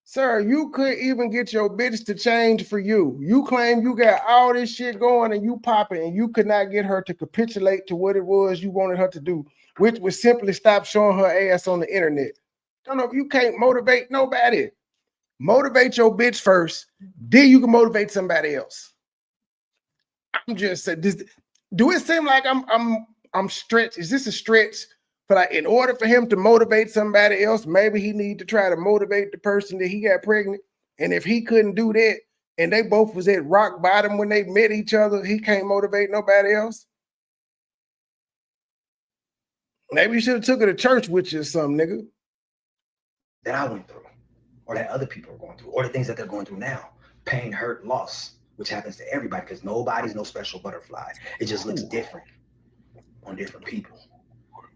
Sir, you couldn't even get your bitch to change for you. You claim you got all this shit going and you popping and you could not get her to capitulate to what it was you wanted her to do, which was simply stop showing her ass on the internet. Don't know if you can't motivate nobody. Motivate your bitch first, then you can motivate somebody else. I'm just saying, do it seem like I'm stretched? Is this a stretch? But like, in order for him to motivate somebody else, maybe he need to try to motivate the person that he got pregnant. And if he couldn't do that, and they both was at rock bottom when they met each other. He can't motivate nobody else. Maybe you should have took her to church with you or something, nigga. That I went through, or that other people are going through, or the things that they're going through now. Pain, hurt, loss, which happens to everybody because nobody's no special butterfly. It just looks different on different people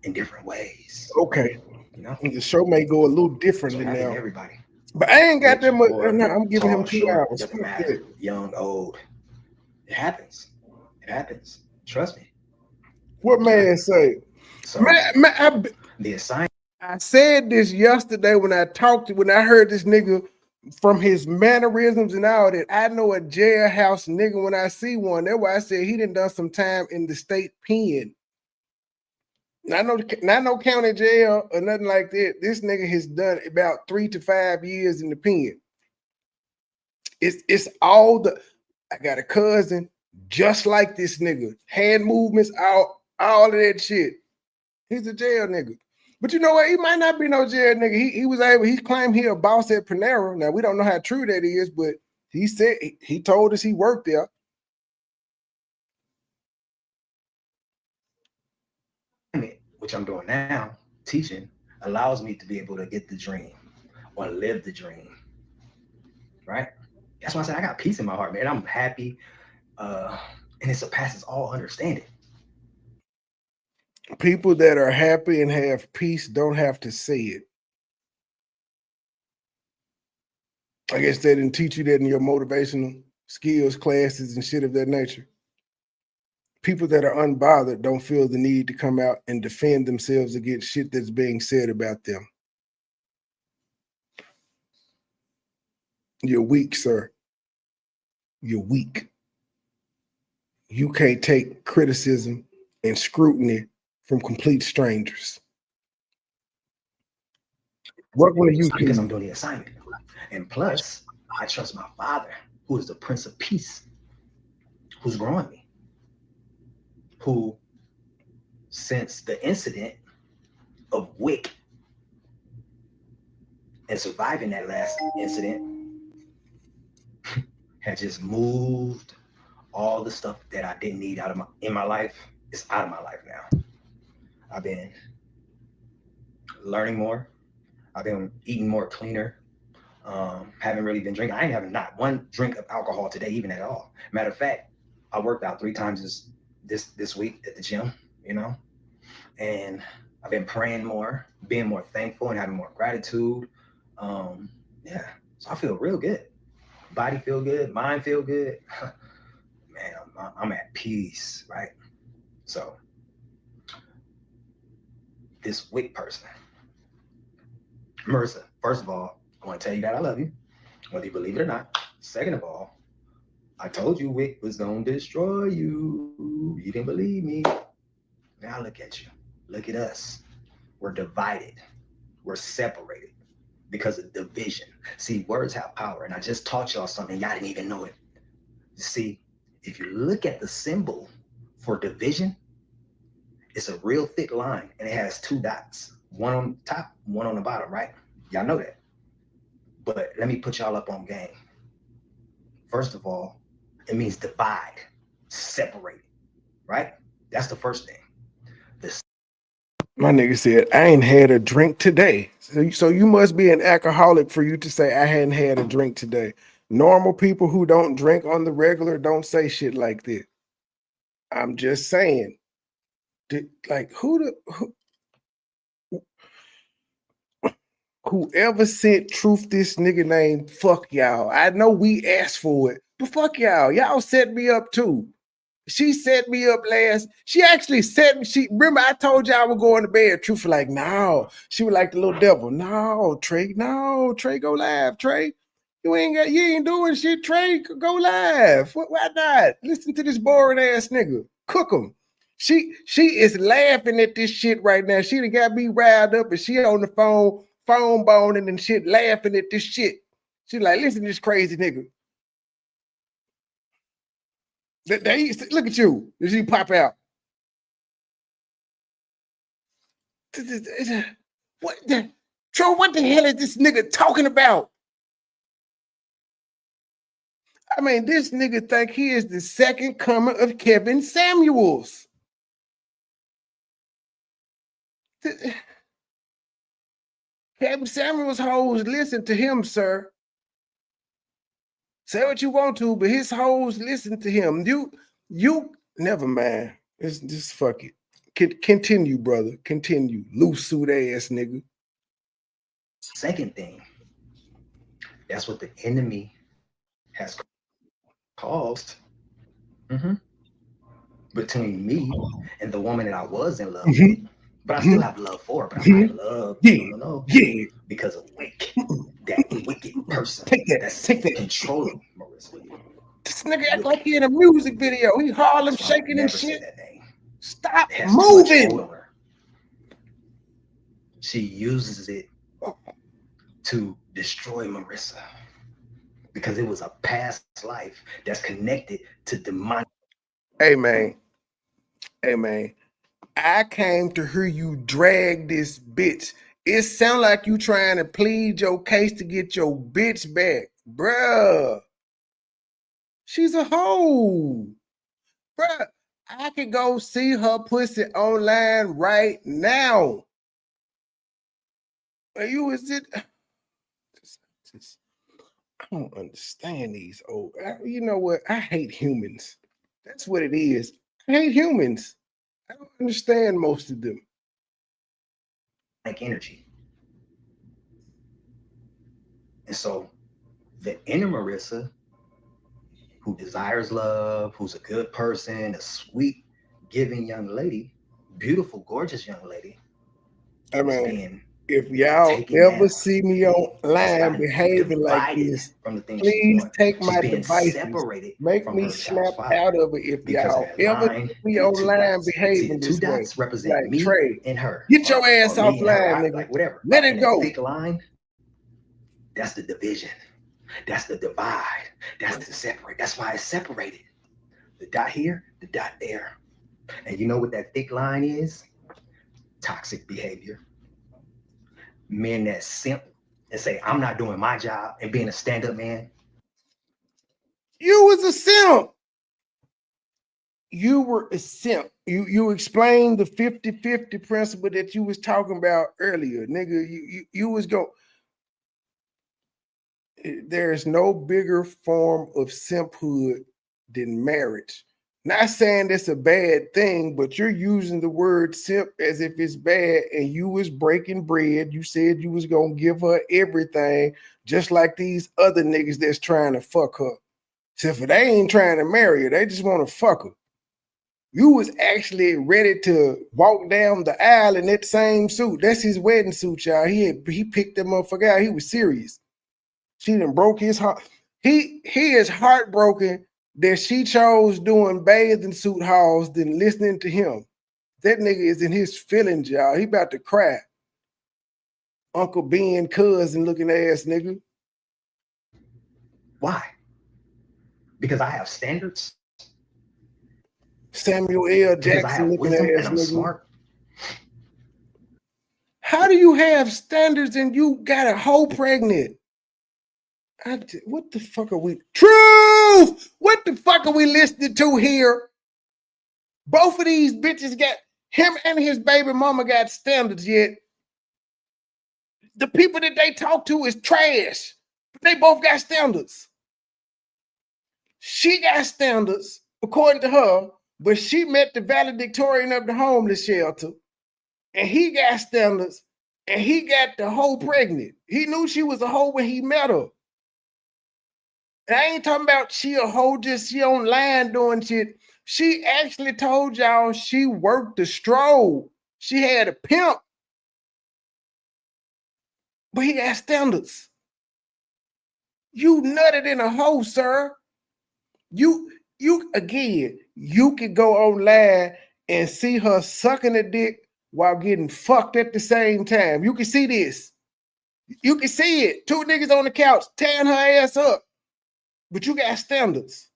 in different ways. Okay. You know? The show may go a little differently now. Everybody. But I ain't got Rich, that much. poor, No, I'm giving tall, him 2 short, hours. doesn't matter. Young, old. It happens. It happens. Trust me. What man say? So, the assignment. I said this yesterday when I heard this nigga from his mannerisms and all that. I know a jailhouse nigga when I see one. That's why I said he done some time in the state pen. Not no county jail or nothing like that. This nigga has done about 3 to 5 years in the pen. It's all the. I got a cousin just like this nigga. Hand movements, all of that shit. He's a jail nigga. But you know what? He might not be no jail nigga. He claimed he a boss at Panera. Now we don't know how true that is, but he said he told us he worked there. Which I'm doing now, teaching, allows me to be able to get the dream or live the dream. Right? That's why I said I got peace in my heart, man. I'm happy. And it surpasses all understanding. People that are happy and have peace don't have to say it. I guess they didn't teach you that in your motivational skills classes and shit of that nature. People that are unbothered don't feel the need to come out and defend themselves against shit that's being said about them. You're weak, sir. You're weak. You can't take criticism and scrutiny from complete strangers. What will you do? Because I'm doing the assignment. And plus, I trust my Father, who is the Prince of Peace, who's growing me, who, since the incident of Wick and surviving that last incident, had just moved all the stuff that I didn't need in my life. It's out of my life now. I've been learning more. I've been eating more cleaner. Haven't really been drinking. I ain't having not one drink of alcohol today, even at all. Matter of fact, I worked out 3 times this week at the gym, you know, and I've been praying more, being more thankful and having more gratitude. Yeah, so I feel real good. Body feel good, mind feel good. Man, I'm at peace, right? So this Wick person, Marissa, first of all, I want to tell you that I love you, whether you believe it or not. Second of all, I told you Wick was going to destroy you. You didn't believe me. Now look at you. Look at us. We're divided. We're separated because of division. See, words have power, and I just taught y'all something. Y'all didn't even know it. See, if you look at the symbol for division, it's a real thick line, and it has 2 dots. One on top, one on the bottom, right? Y'all know that. But let me put y'all up on game. First of all, it means divide, separate, right? That's the first thing. My nigga said, I ain't had a drink today. So you must be an alcoholic for you to say I hadn't had a drink today. Normal people who don't drink on the regular don't say shit like that. I'm just saying. Whoever sent Truth this nigga name, fuck y'all. I know we asked for it, but fuck y'all. Y'all set me up too. She set me up last. She actually set me. Remember I told y'all I was going to bed. Truth was like, no. She was like the little devil. No, Trey, go live, Trey. You ain't doing shit, Trey. Go live. Why not? Listen to this boring ass nigga. Cook him. She is laughing at this shit right now. She done got me riled up and she on the phone boning and shit, laughing at this shit. She like, listen to this crazy nigga. Look at you. Did you pop out? What the hell is this nigga talking about? I mean, this nigga think he is the second coming of Kevin Samuels. Kevin Samuels hoes listen to him, sir. Say what you want to, but his hoes listen to him. You never mind. It's just fuck it. Continue, brother. Continue. Loose suit ass nigga. Second thing, that's what the enemy has caused between me and the woman that I was in love with. But I still have love for her, but I'm not in love. No. Because of that wicked person that's controlling Marissa. This nigga act like he in a music video. He Harlem shaking and shit. That name. Stop moving. She uses it to destroy Marissa because it was a past life that's connected to demonic. Hey man, I came to hear you drag this bitch. It sound like you trying to plead your case to get your bitch back, bruh. She's a hoe, bruh. I could go see her pussy online right now. You is it? I don't understand these old. You know what? I hate humans. That's what it is. I hate humans. I don't understand most of them. Like energy. And so the inner Marissa, who desires love, who's a good person, a sweet, giving young lady, beautiful, gorgeous young lady. I mean, if y'all ever see me online behaving like this, please take my devices. Make me snap out of it if y'all ever see me online behaving this way. Like Trey, get your ass offline, nigga. Like whatever. Let it go. Thick line, that's the division. That's the divide. That's the separate. That's why it's separated. The dot here, the dot there. And you know what that thick line is? Toxic behavior. Men that simp and say, I'm not doing my job, and being a stand-up man. You was a simp. You were a simp. You explained the 50-50 principle that you was talking about earlier, nigga. You was go. There is no bigger form of simphood than marriage. Not saying that's a bad thing, but you're using the word simp as if it's bad, and you was breaking bread. You said you was gonna give her everything, just like these other niggas that's trying to fuck her. Except for they ain't trying to marry her, they just want to fuck her. You was actually ready to walk down the aisle in that same suit. That's his wedding suit, y'all. He picked that motherfucker out. He was serious. She done broke his heart. He is heartbroken that she chose doing bathing suit hauls than listening to him. That nigga is in his feelings, y'all. He about to cry. Uncle Ben, cousin looking ass nigga. Why? Because I have standards. Samuel L. Jackson looking ass and I'm nigga. Smart. How do you have standards and you got a hoe pregnant? What the fuck are we? Truth! What the fuck are we listening to here? Both of these bitches got, him and his baby mama got standards yet. The people that they talk to is trash. But they both got standards. She got standards, according to her, but she met the valedictorian of the homeless shelter. And he got standards, and he got the hoe pregnant. He knew she was a hoe when he met her. And I ain't talking about she a hoe, just she online doing shit. She actually told y'all she worked the stroll. She had a pimp. But he got standards. You nutted in a hoe, sir. You again, you could go online and see her sucking a dick while getting fucked at the same time. You can see this. You can see it. Two niggas on the couch tearing her ass up. But you got standards.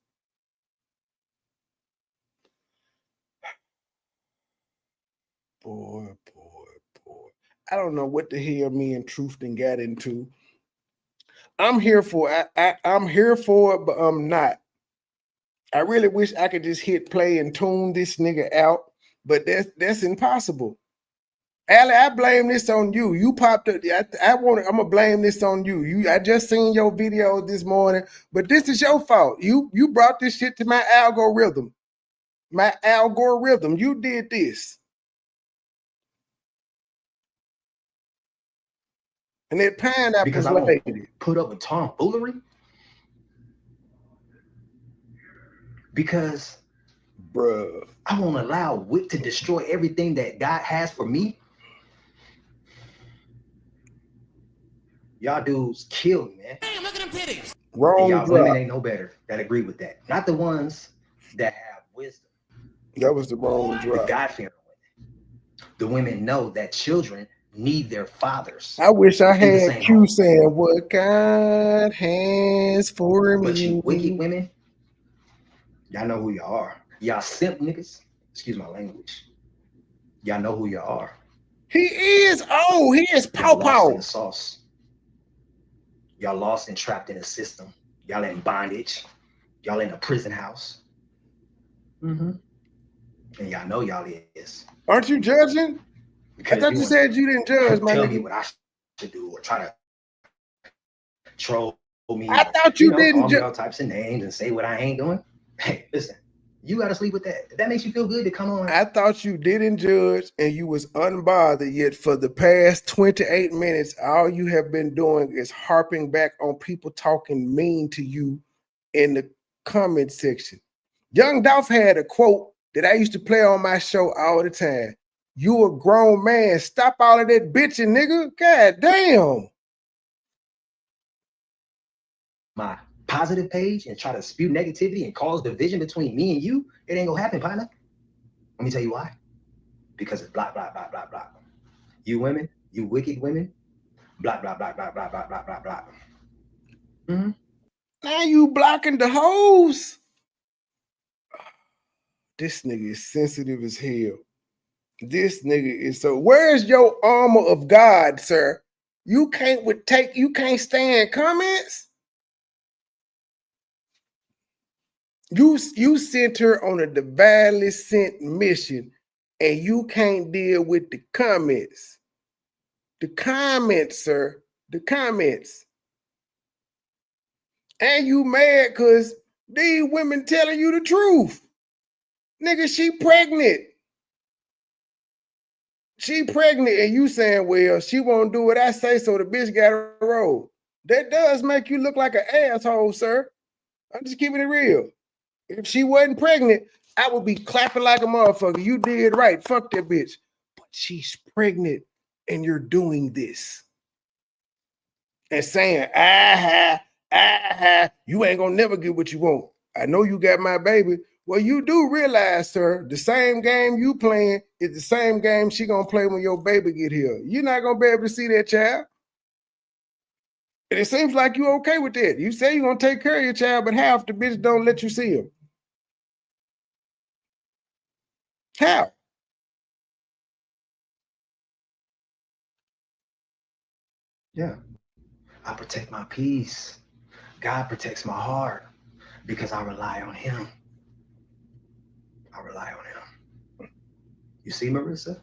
Boy. I don't know what the hell me and Truth done got into. I'm here for it. I'm here for it, but I'm not. I really wish I could just hit play and tune this nigga out, but that's impossible. Allie, I blame this on you. You popped up. I'm gonna blame this on you. I just seen your video this morning, but this is your fault. You brought this shit to my algorithm. My algorithm. You did this. And that pineapple because I won't put up with tomfoolery. Because, bruh, I won't allow Wick to destroy everything that God has for me. Y'all dudes kill me, man. Damn, look at them titties. Wrong. Y'all women ain't no better that agree with that. Not the ones that have wisdom. That was the wrong drop. The God-fearing women. The women know that children need their fathers. I wish I had Q saying what God has for me. But you wicked women, y'all know who y'all are. Y'all simp niggas, excuse my language. Y'all know who y'all are. He is. Oh, he is pow-pow. In the sauce. Y'all lost and trapped in a system. Y'all in bondage. Y'all in a prison house. And y'all know y'all is. Aren't you judging? Because I thought you said you didn't judge, my nigga. Tell me what I should do or try to troll me. I thought you didn't judge all types of names and say what I ain't doing. Hey, listen. You gotta sleep with that. If that makes you feel good to come on. I thought you didn't judge and you was unbothered, yet for the past 28 minutes, all you have been doing is harping back on people talking mean to you in the comment section. Young Dolph had a quote that I used to play on my show all the time. You a grown man. Stop all of that bitching, nigga. God damn. My positive page and try to spew negativity and cause division between me and you, it ain't gonna happen, partner. Let me tell you why. Because it's blah, blah, blah, blah, blah. You women, you wicked women, blah, blah, blah, blah, blah, blah, blah, blah, blah. Now you blocking the hoes. This nigga is sensitive as hell. This nigga is so. Where's your armor of God, sir? You can't stand comments. You sent her on a divinely sent mission, and you can't deal with the comments. The comments, sir. The comments. And you mad because these women telling you the truth. Nigga, she pregnant. She pregnant, and you saying, well, she won't do what I say, so the bitch got to roll. That does make you look like an asshole, sir. I'm just keeping it real. If she wasn't pregnant, I would be clapping like a motherfucker. You did right. Fuck that bitch. But she's pregnant, and you're doing this. And saying, you ain't gonna never get what you want. I know you got my baby. Well, you do realize, sir, the same game you playing is the same game she gonna play when your baby get here. You're not gonna be able to see that child. And it seems like you okay with that. You say you're gonna take care of your child, but half the bitch don't let you see him. How? Yeah. I protect my peace. God protects my heart because I rely on him. I rely on him. You see, Marissa?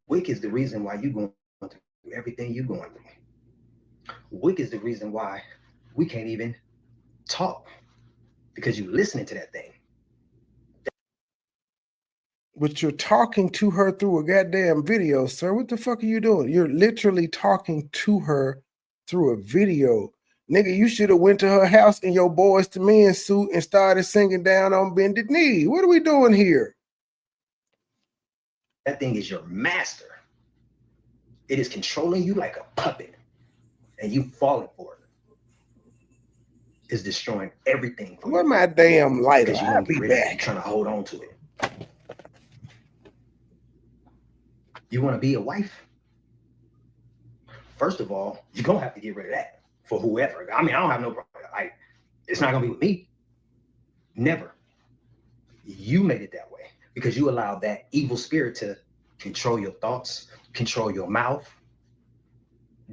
Wick is the reason why you're going through everything you're going through. Wick is the reason why we can't even talk because you're listening to that thing. But you're talking to her through a goddamn video, sir. What the fuck are you doing? You're literally talking to her through a video. Nigga, you should have went to her house in your Boys to Men suit and started singing Down on Bended Knee. What are we doing here? That thing is your master. It is controlling you like a puppet, and you falling for it. It's destroying everything. Where my damn lighter? I'll be back. Trying to hold on to it. You want to be a wife? First of all, you're gonna have to get rid of that for whoever. I mean, I don't have no problem. It's not gonna be with me. Never. You made it that way because you allowed that evil spirit to control your thoughts, control your mouth,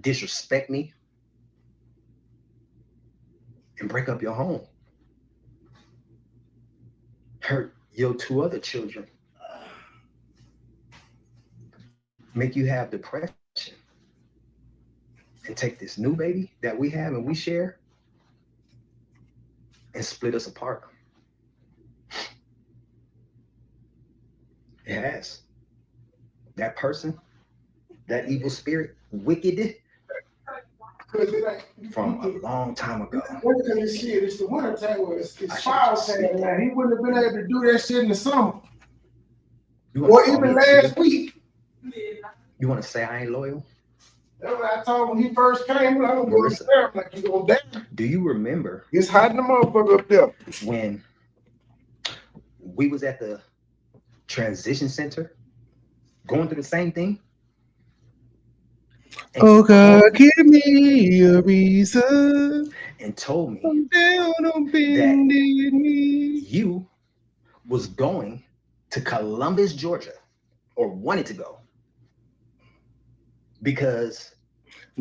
disrespect me, and break up your home. Hurt your 2 other children. Make you have depression. And take this new baby that we have and we share and split us apart. It has. That person, that evil spirit, wicked, from a long time ago. It's the winter time where it's fall time now. He wouldn't have been able to do that shit in the summer. Or even last week. You want to say I ain't loyal? That's what I told him when he first came. I don't go there like you go down. Do you remember? It's hot in the motherfucker up there. When we was at the transition center, going through the same thing. Oh God, give me a reason. And told me I'm down on that you was going to Columbus, Georgia, or wanted to go. Because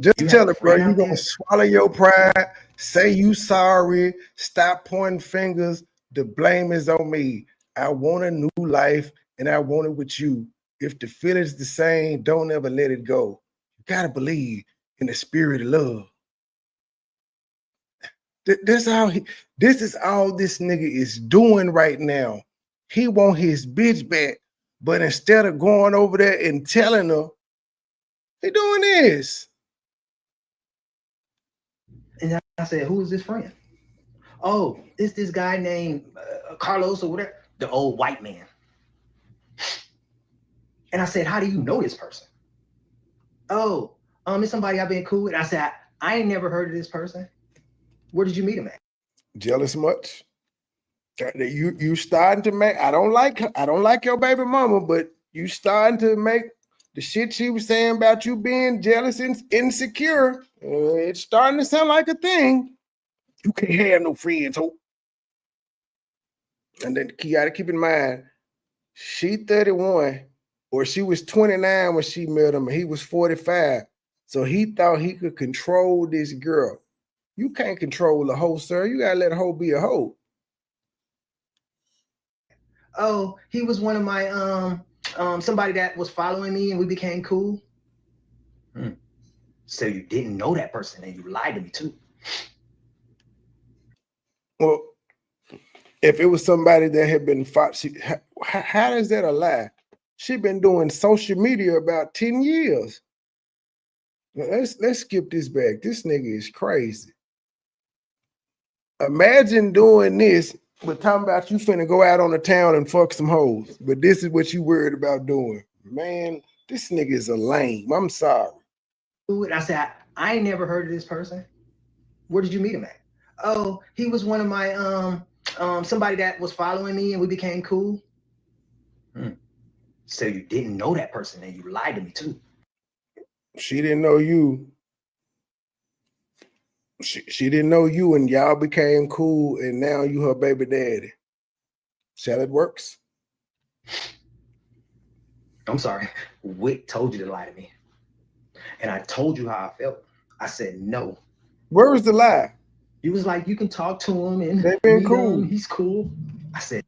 just tell it, bro, you're gonna swallow your pride, say you sorry, stop pointing fingers. The blame is on me. I want a new life and I want it with you. If the feeling's the same, don't ever let it go. You gotta believe in the spirit of love. This is all this nigga is doing right now. He want his bitch back, but instead of going over there and telling her, he doing this. And I said, who is this friend? Oh, it's this guy named Carlos or whatever, the old white man. And I said, how do you know this person? Oh, it's somebody I've been cool with. I said, I ain't never heard of this person. Where did you meet him at? Jealous much? You starting to make, I don't like your baby mama, but you starting to make the shit she was saying about you being jealous and insecure, it's starting to sound like a thing. You can't have no friends, Hope. And then you got to keep in mind, she 31, or she was 29 when she met him, and he was 45. So he thought he could control this girl. You can't control a hoe, sir. You got to let a hoe be a hoe. Oh, he was one of my somebody that was following me and we became cool. So you didn't know that person and you lied to me too. Well, if it was somebody that had been fought, how is that a lie? She been doing social media about 10 years. Let's skip this back. This nigga is crazy. Imagine doing this, but talking about you finna go out on the town and fuck some hoes. But this is what you worried about doing. Man, this nigga is a lame. I'm sorry. I said, I ain't never heard of this person. Where did you meet him at? Oh, he was one of my somebody that was following me and we became cool. So you didn't know that person and you lied to me too. She didn't know you. She didn't know you and y'all became cool and now you her baby daddy. See how it works? I'm sorry. Wick told you to lie to me. And I told you how I felt. I said no. Where was the lie? He was like, you can talk to him and they've been cool. He's cool. I said.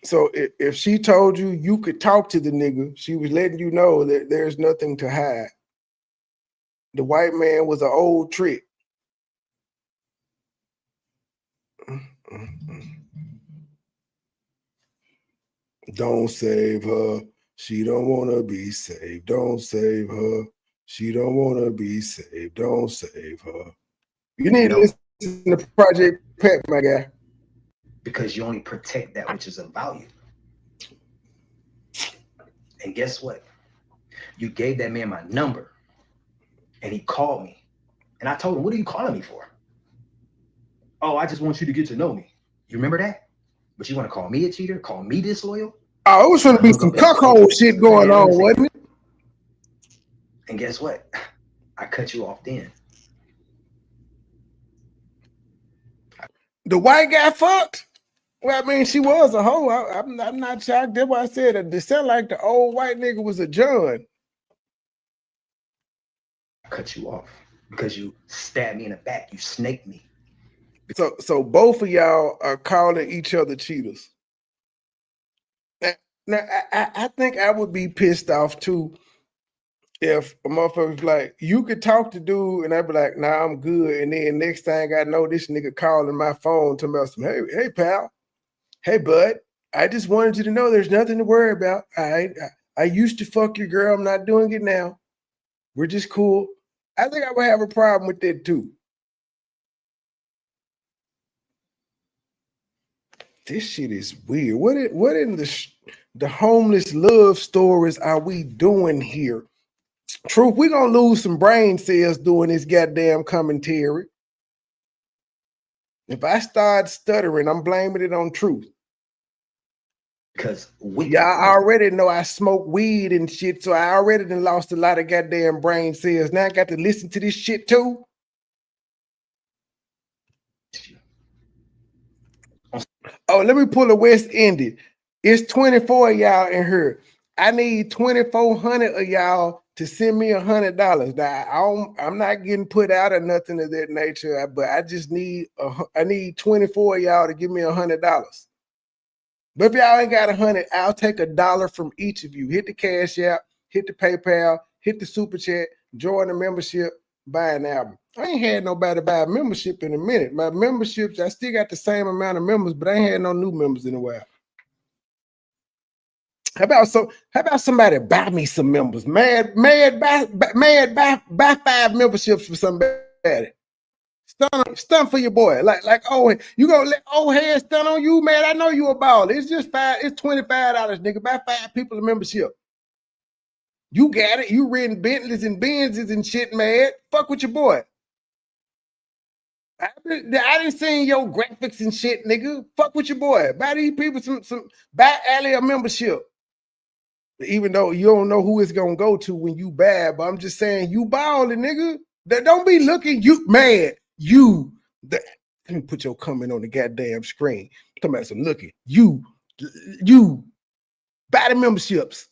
So if she told you you could talk to the nigga, she was letting you know that there's nothing to hide. The white man was an old trick. Don't save her. She don't want to be saved. Don't save her. She don't want to be saved. Don't save her. You need to listen to Project Pet, my guy. Because you only protect that which is of value. And guess what? You gave that man my number. And he called me. And I told him, what are you calling me for? Oh, I just want you to get to know me. You remember that? But you want to call me a cheater? Call me disloyal? Oh, it was going to be some cuckold shit going on, wasn't it? And guess what? I cut you off then. The white guy fucked? Well, I mean, she was a hoe. I'm not shocked. That's why I said it sounded like the old white nigga was a John. I cut you off. because you stabbed me in the back. You snaked me. So both of y'all are calling each other cheaters. Now I think I would be pissed off too if a motherfucker's like, you could talk to dude, and I'd be like, nah, I'm good. And then next thing I know, this nigga calling my phone to me, hey pal, hey bud, I just wanted you to know there's nothing to worry about. I used to fuck your girl. I'm not doing it now. We're just cool. I think I would have a problem with that too. This shit is weird. What in the homeless love stories are we doing here? Truth, we're gonna lose some brain cells doing this goddamn commentary. If I start stuttering, I'm blaming it on Truth. Because y'all already know I smoke weed and shit, so I already done lost a lot of goddamn brain cells. Now I got to listen to this shit too. Oh, let me pull a West Ended. It's 24 of y'all in here. I need 2,400 of y'all to send me $100. Now I'm not getting put out or nothing of that nature, but I just need I need 24 of y'all to give me $100. But if y'all ain't got 100, I'll take $1 from each of you. Hit the Cash App, hit the PayPal, hit the Super Chat, join the membership, buy an album. I ain't had nobody buy a membership in a minute. My memberships, I still got the same amount of members, but I ain't had no new members in a while. How about somebody buy me some members? Mad, buy 5 memberships for somebody. Stun for your boy. Like Owen. You gonna let old head stun on you, man? I know you a baller. It's just it's $25, nigga. Buy 5 people a membership. You got it. You renting Bentleys and Benzes and shit, man. Fuck with your boy. I didn't see your graphics and shit, nigga. Fuck with your boy. Buy these people buy Ali a membership. Even though you don't know who it's gonna go to when you bad, but I'm just saying you balling, nigga. Don't be looking you mad. Let me put your comment on the goddamn screen. Come at some looking. You buy the memberships.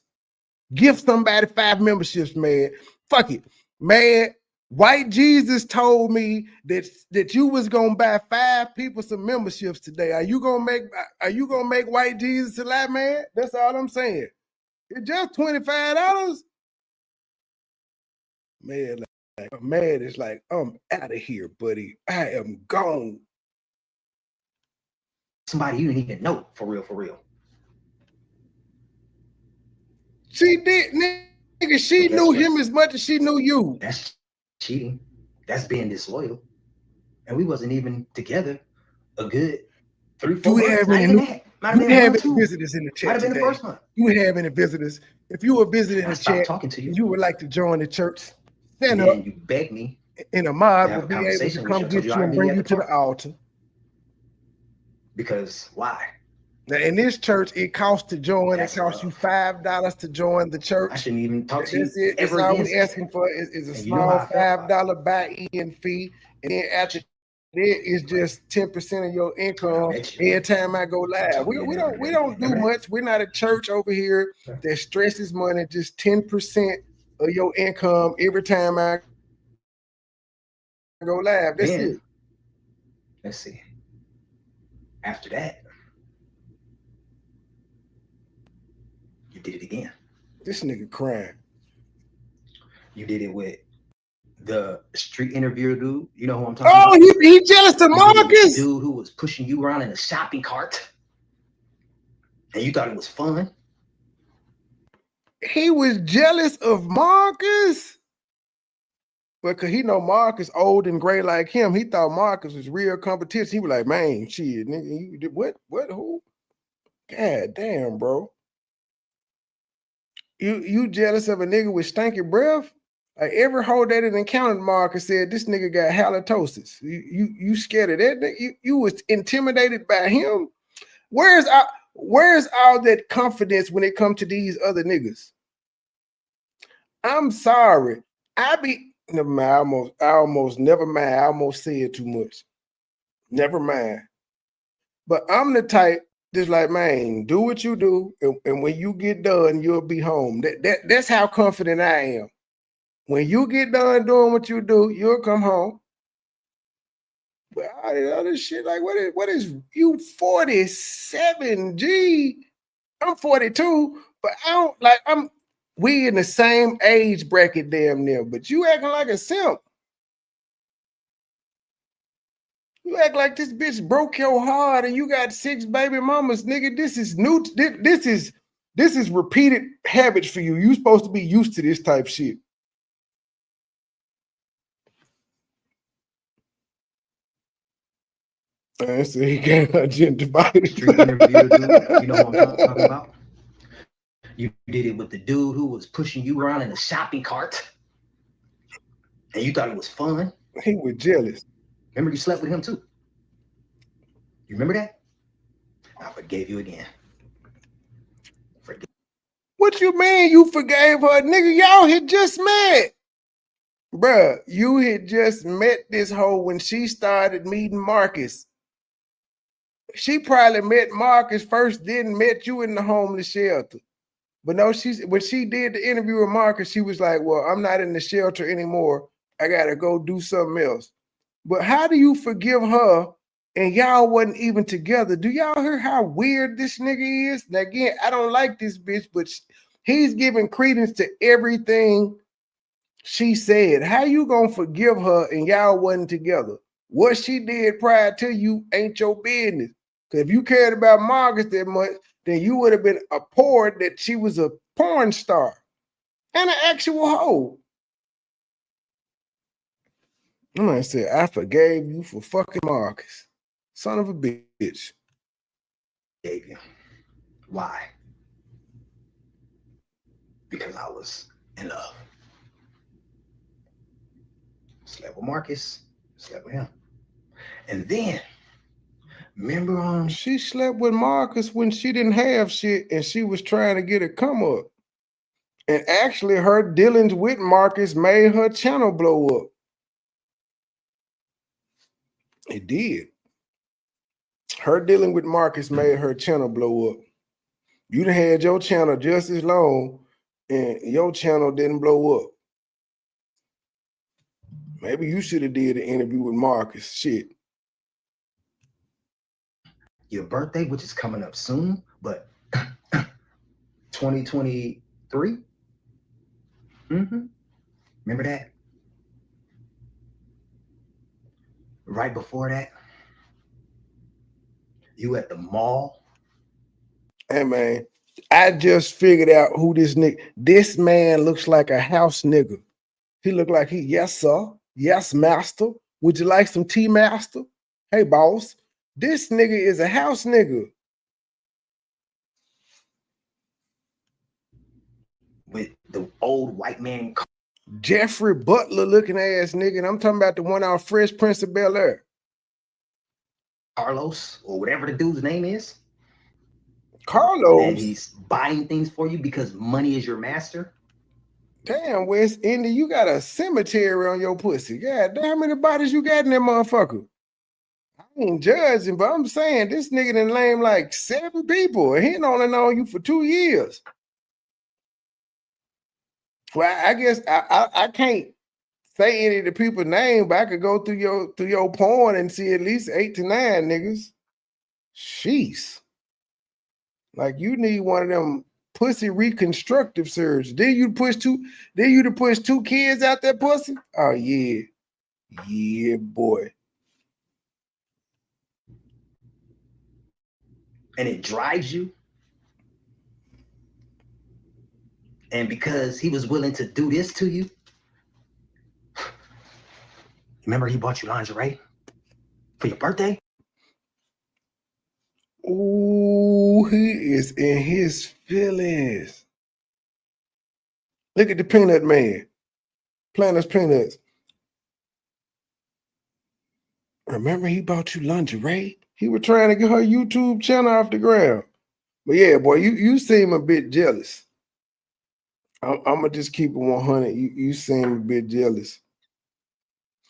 Give somebody 5 memberships, man. Fuck it, man. White Jesus told me that you was gonna buy 5 people some memberships today. Are you gonna make White Jesus a lie, man? That's all I'm saying. It's just $25. Man, like mad is like, I'm out of here, buddy. I am gone. Somebody you didn't even know, for real. She did, nigga. She knew him as much as she knew you. That's cheating. That's being disloyal. And we wasn't even together a good 3-4 months. You have any visitors in the chat? Might have been the first month. You have any visitors? If you were visiting in the chat, talking to you. You would like to join the church, stand up. You beg me. And a mob will be able to come get you and bring you to the altar. Because why? Now in this church, it costs to join. It costs you $5 to join the church. I shouldn't even talk to you. That's all we're asking for is a small $5 buy-in fee, and then after that is just 10% of your income every time I go live. We don't do much. We're not a church over here that stresses money. Just 10% of your income every time I go live. That's it. Let's see. After that, you did it again. This nigga crying. You did it with the street interviewer dude. You know who I'm talking about? Oh, he jealous of Marcus? Dude who was pushing you around in a shopping cart. And you thought it was fun? He was jealous of Marcus? Because he know Marcus old and gray like him. He thought Marcus was real competition. He was like, man, shit, nigga, you did what, who? God damn, bro. You jealous of a nigga with stinky breath? Like every hoe that had encountered Marcus said, this nigga got halitosis. You scared of that nigga? You was intimidated by him? Where's all that confidence when it comes to these other niggas? I'm sorry. Never mind. I almost never mind. I almost said too much. Never mind. But I'm the type that's like, man, do what you do, and when you get done, you'll be home. That's how confident I am. When you get done doing what you do, you'll come home. But all this other shit, like what is you 47, G? I'm 42, but I don't like we in the same age bracket damn near, but you acting like a simp. You act like this bitch broke your heart and you got 6 baby mamas, nigga. This is new. This is repeated habits for you. You supposed to be used to this type shit. I said he got a gentrified street interview, dude. You know what I'm talking about? You did it with the dude who was pushing you around in a shopping cart, and you thought it was fun. He was jealous. Remember, you slept with him too. You remember that? I forgave you again. What you mean you forgave her? Nigga, y'all had just met. Bruh, you had just met this hoe when she started meeting Marcus. She probably met Marcus first, then met you in the homeless shelter. But no, when she did the interview with Marcus, she was like, well, I'm not in the shelter anymore. I gotta go do something else. But how do you forgive her and y'all wasn't even together? Do y'all hear how weird this nigga is? Now again, I don't like this bitch, but he's giving credence to everything she said. How you gonna forgive her and y'all wasn't together? What she did prior to you ain't your business. Because if you cared about Marcus that much, then you would have been abhorred that she was a porn star and an actual hoe. I'm gonna say, I forgave you for fucking Marcus. Son of a bitch. Gave you. Why? Because I was in love. Slept with Marcus, slept with him. And then, remember she slept with Marcus when she didn't have shit and she was trying to get a come up. And actually her dealings with Marcus made her channel blow up. It did. Her dealing with Marcus made her channel blow up. You done had your channel just as long and your channel didn't blow up. Maybe you should have did an interview with Marcus. Shit. Your birthday, which is coming up soon, but 2023? Remember that? Right before that, you at the mall. Hey man, I just figured out who this nigga. This man looks like a house nigga. He look like yes sir, yes master. Would you like some tea, master? Hey boss, this nigga is a house nigga. With the old white man. Jeffrey Butler looking ass nigga. And I'm talking about the one out Fresh Prince of Bel-Air. Carlos, or whatever the dude's name is. Carlos. And he's buying things for you because money is your master. Damn, West Indy, you got a cemetery on your pussy. God damn, how many bodies you got in that motherfucker? I ain't judging, but I'm saying this nigga done lame like 7 people, and he only known you for 2 years. Well, I guess I can't say any of the people's name, but I could go through your porn and see at least 8 to 9 niggas. Sheesh. Like you need one of them pussy reconstructive surgery. Then you push 2 kids out that pussy? Oh yeah. Yeah, boy. And it drives you. And because he was willing to do this to you, remember he bought you lingerie for your birthday? Ooh, he is in his feelings. Look at the peanut man. Planters Peanuts. Remember he bought you lingerie? He was trying to get her YouTube channel off the ground. But yeah, boy, you seem a bit jealous. I'm gonna just keep it 100. You seem a bit jealous.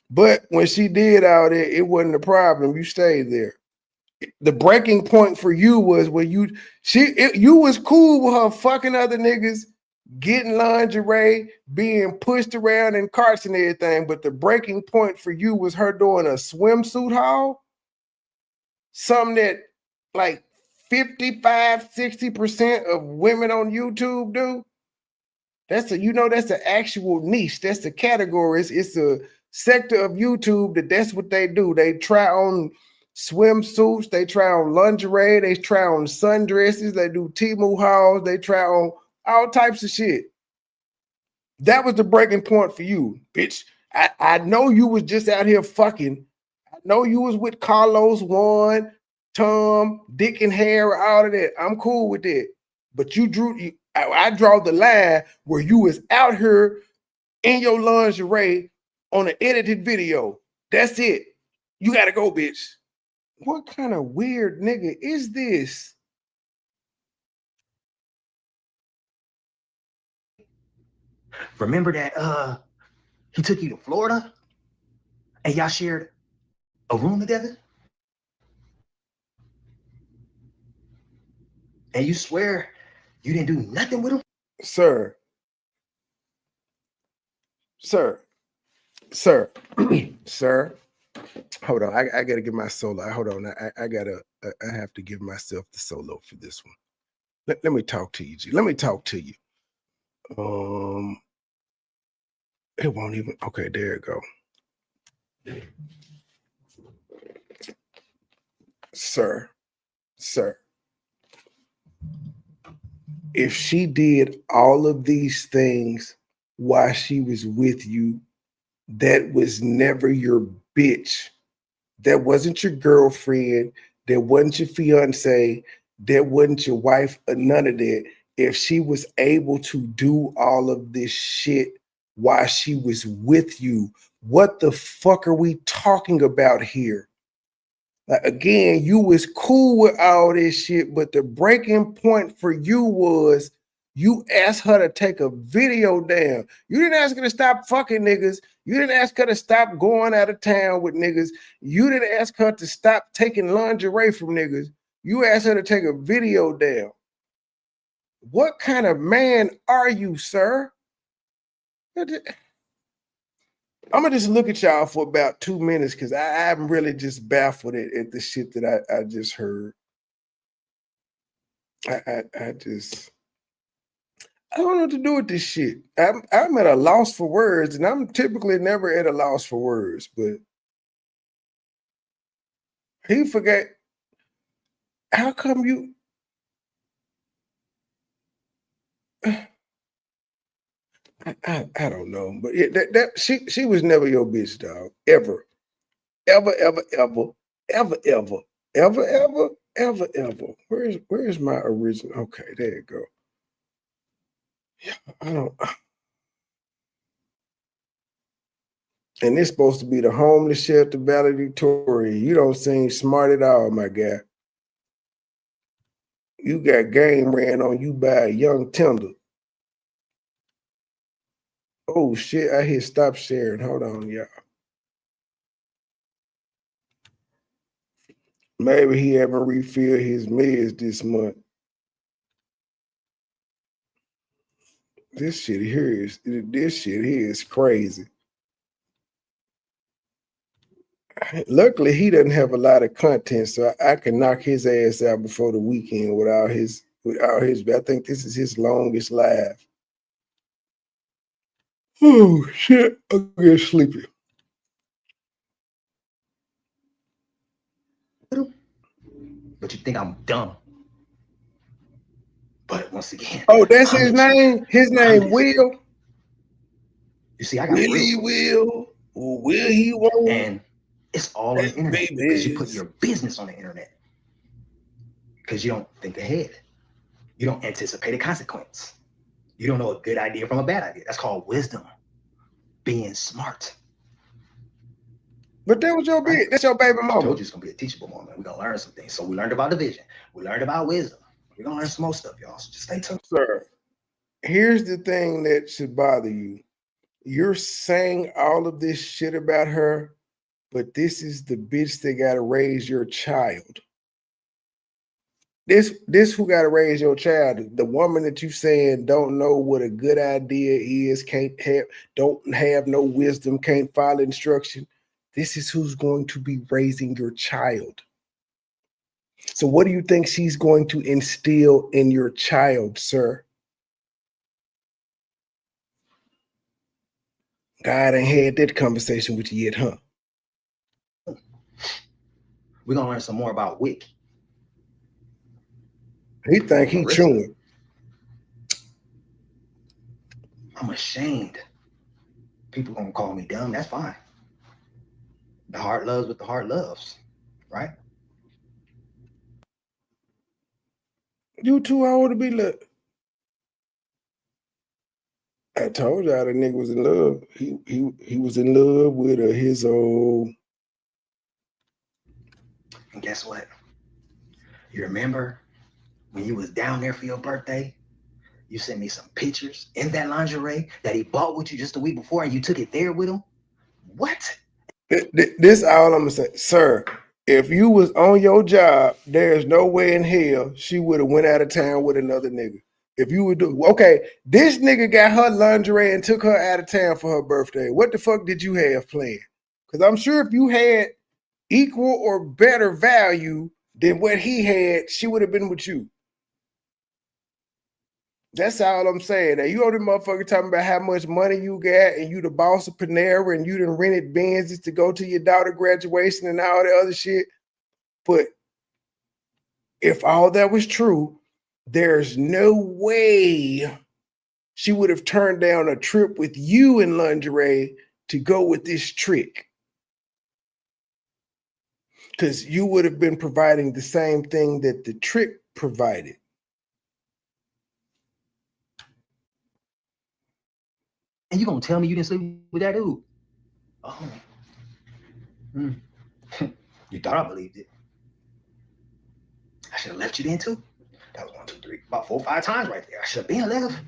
But when she did all that, it wasn't a problem. You stayed there. The breaking point for you was when you was cool with her fucking other niggas, getting lingerie, being pushed around in carts and everything, but the breaking point for you was her doing a swimsuit haul? Something that like 55-60% of women on YouTube do? That's that's an actual niche. That's the category. It's a sector of YouTube that's what they do. They try on swimsuits, they try on lingerie, they try on sundresses, they do Temu hauls, they try on all types of shit. That was the breaking point for you, bitch. I know you was just out here fucking. I know you was with Carlos, Juan, Tom, Dick, and Harry, all of that. I'm cool with that. But I draw the line where you was out here in your lingerie on an edited video. That's it. You gotta go, bitch. What kind of weird nigga is this? Remember that he took you to Florida and y'all shared a room together? And you swear you didn't do nothing with him? Sir. Sir. Hold on. I gotta give my solo. Hold on. I have to give myself the solo for this one. Let me talk to you, G. Let me talk to you. It won't even. Okay, there it go. Sir. If she did all of these things while she was with you, that was never your bitch. That wasn't your girlfriend. That wasn't your fiance. That wasn't your wife or none of that. If she was able to do all of this shit while she was with you, what the fuck are we talking about here? Like, again, you was cool with all this shit, but the breaking point for you was you asked her to take a video down. You didn't ask her to stop fucking niggas. You didn't ask her to stop going out of town with niggas. You didn't ask her to stop taking lingerie from niggas. You asked her to take a video down. What kind of man are you, sir? I'm gonna just look at y'all for about 2 minutes because I'm really just baffled at the shit that I just heard. I don't know what to do with this shit. I'm at a loss for words, and I'm typically never at a loss for words, but he forgot. How come you? I don't know, but she was never your bitch, dog. Ever. Where's my original? Okay, there you go. Yeah, I don't. And it's supposed to be the homeless shelter Valedictorian. You don't seem smart at all, my guy. You got game ran on you by a young tender. Oh shit, I hit stop sharing. Hold on, y'all. Maybe he haven't refilled his meds this month. This shit here is crazy. Luckily, he doesn't have a lot of content, so I can knock his ass out before the weekend without his. I think this is his longest live. Oh shit! I'm getting sleepy. But you think I'm dumb. But once again, oh, that's his name. His name Will. You see, I got Will he won't? And it's all on the internet because you put your business on the internet because you don't think ahead. You don't anticipate a consequence. You don't know a good idea from a bad idea. That's called wisdom, being smart. But that was your baby. That's your baby mama. I told you it's gonna be a teachable moment. We're gonna learn some things. So we learned about division. We learned about wisdom. We're gonna learn some more stuff, y'all. So just stay tuned. Sir, here's the thing that should bother you. You're saying all of this shit about her, but this is the bitch that gotta raise your child. this who got to raise your child. The woman that you saying don't know what a good idea is, don't have no wisdom, can't follow instruction. This is who's going to be raising your child. So what do you think she's going to instill in your child, sir? God ain't had that conversation with you yet, huh? We're gonna learn some more about Wick. He think he chewing. I'm ashamed. People gonna call me dumb. That's fine. The heart loves what the heart loves, right? You too old to be look. I told y'all the nigga was in love. He was in love with his old. And guess what? You remember when you was down there for your birthday? You sent me some pictures in that lingerie that he bought with you just a week before, and you took it there with him. What? This all I'm gonna say, sir. If you was on your job, there's no way in hell she would have went out of town with another nigga. If you would do okay, this nigga got her lingerie and took her out of town for her birthday. What the fuck did you have planned? Because I'm sure if you had equal or better value than what he had, she would have been with you. That's all I'm saying. Now you old motherfucker talking about how much money you got and you the boss of Panera and you done rented Benzes to go to your daughter graduation and all the other shit. But if all that was true, there's no way she would have turned down a trip with you in lingerie to go with this trick. Because you would have been providing the same thing that the trick provided. And you gonna tell me you didn't sleep with that dude? Oh. You thought I believed it. I should have left you then too. That was 1, 2, 3, about 4 or 5 times right there. I should have been left.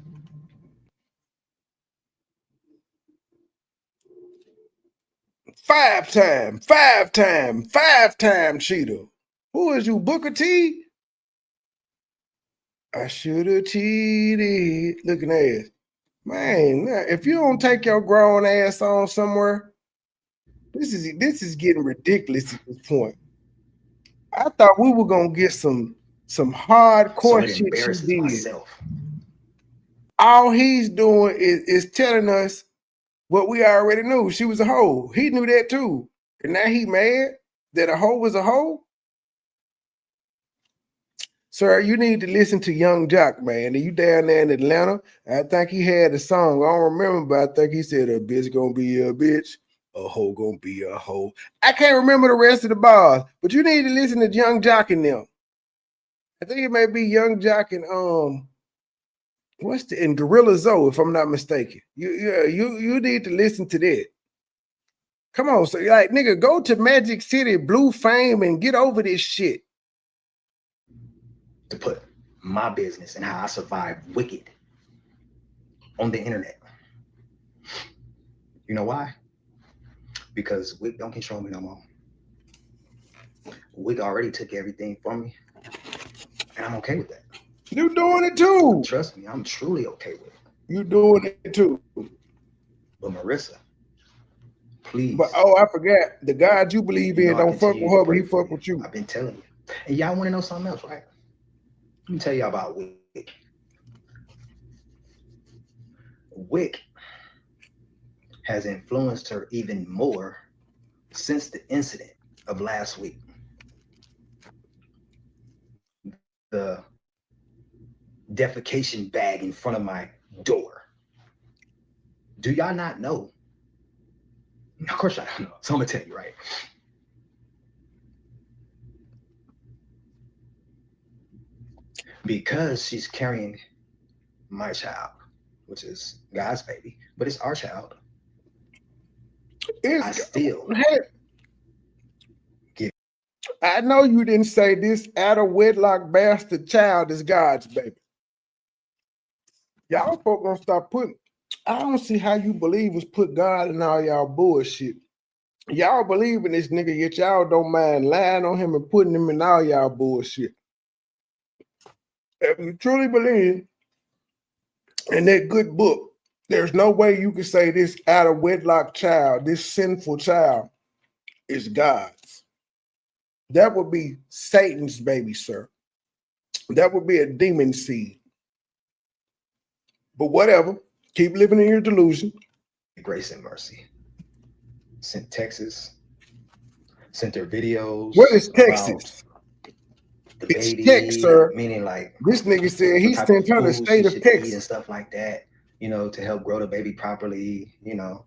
Five time cheater. Who is you, Booker T? I should have cheated. Looking ass. Man, if you don't take your grown ass on somewhere, this is getting ridiculous at this point. I thought we were gonna get some hardcore shit she did. Myself. All he's doing is telling us what we already knew. She was a hoe. He knew that too. And now he mad that a hoe was a hoe? Sir, you need to listen to Young Jock, man. Are you down there in Atlanta? I think he had a song. I don't remember, but I think he said a bitch gonna be a bitch, a hoe gonna be a hoe. I can't remember the rest of the bars, but you need to listen to Young Jock and them. I think it may be Young Jock and in Gorilla Zoe, if I'm not mistaken. You need to listen to that. Come on, so like nigga, go to Magic City, Blue Fame, and get over this shit. To put my business and how I survived wicked on the internet. You know why? Because Wick don't control me no more. Wick already took everything from me, and I'm okay with that. You doing it too. Trust me, I'm truly okay with it. You doing it too. But Marissa, please. But I forgot, the God you believe in don't fuck with her, but he fuck with you. I've been telling you. And y'all want to know something else, right? Let me tell y'all about Wick. Wick has influenced her even more since the incident of last week. The defecation bag in front of my door. Do y'all not know? Of course I don't know. So I'm gonna tell you, right? Because she's carrying my child, which is God's baby, but it's our child. I know you didn't say this out of wedlock bastard child is God's baby. Y'all folk gonna stop putting. I don't see how you believers put God in all y'all bullshit. Y'all believe in this nigga, yet y'all don't mind lying on him and putting him in all y'all bullshit. If you truly believe in that good book, there's no way you can say this out of wedlock child, this sinful child, is God's. That would be Satan's baby, sir. That would be a demon seed. But whatever, keep living in your delusion. Grace and mercy. Sent Texas. Sent their videos. What is Texas? The It's baby, Tex, sir. meaning like this nigga said he sent her the state of Texas and stuff like that, you know, to help grow the baby properly, you know,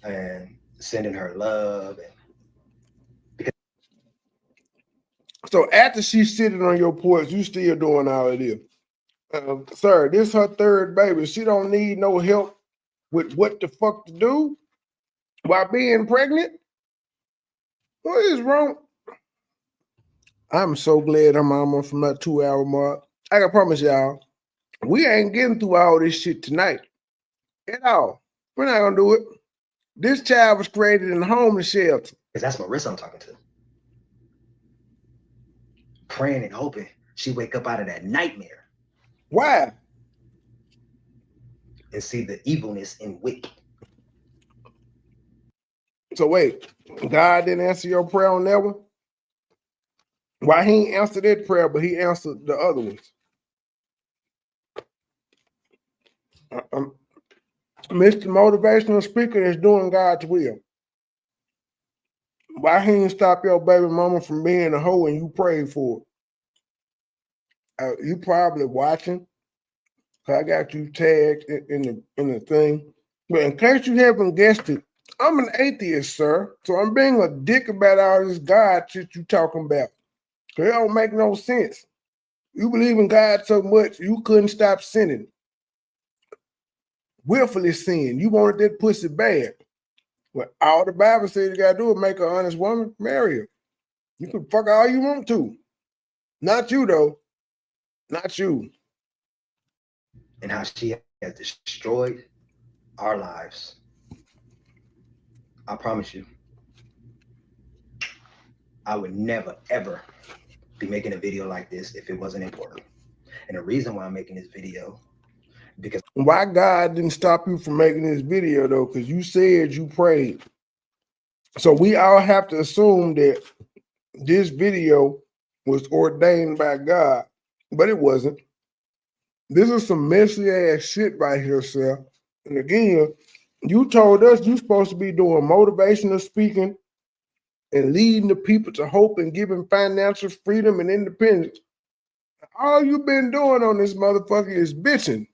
and sending her love. And so after she's sitting on your porch, you still doing all of this. Sir, this her third baby. She don't need no help with what the fuck to do while being pregnant. What is wrong? I'm so glad I'm almost from that 2-hour mark. I can promise y'all, we ain't getting through all this shit tonight at all. We're not gonna do it. This child was created in a homeless shelter. Because that's Marissa I'm talking to. Praying and hoping she wake up out of that nightmare. Why? And see the evilness in wicked. So wait, God didn't answer your prayer on that one? Why he ain't answered that prayer, but he answered the other ones? Mr. Motivational Speaker is doing God's will. Why he ain't stop your baby mama from being a hoe and you prayed for it? You probably watching. I got you tagged in the thing. But in case you haven't guessed it, I'm an atheist, sir. So I'm being a dick about all this God shit you talking about. It don't make no sense. You believe in God so much, you couldn't stop sinning. Willfully sin. You wanted that pussy bad. Well, all the Bible says you got to do is make an honest woman, marry her. You can fuck all you want to. Not you, though. Not you. And how she has destroyed our lives. I promise you, I would never, ever be making a video like this if it wasn't important. And the reason why I'm making this video, because why God didn't stop you from making this video though? Because you said you prayed. So we all have to assume that this video was ordained by God, but it wasn't. This is some messy ass shit right here, sir. And again, you told us you're supposed to be doing motivational speaking and leading the people to hope and giving financial freedom and independence. All you've been doing on this motherfucker is bitching.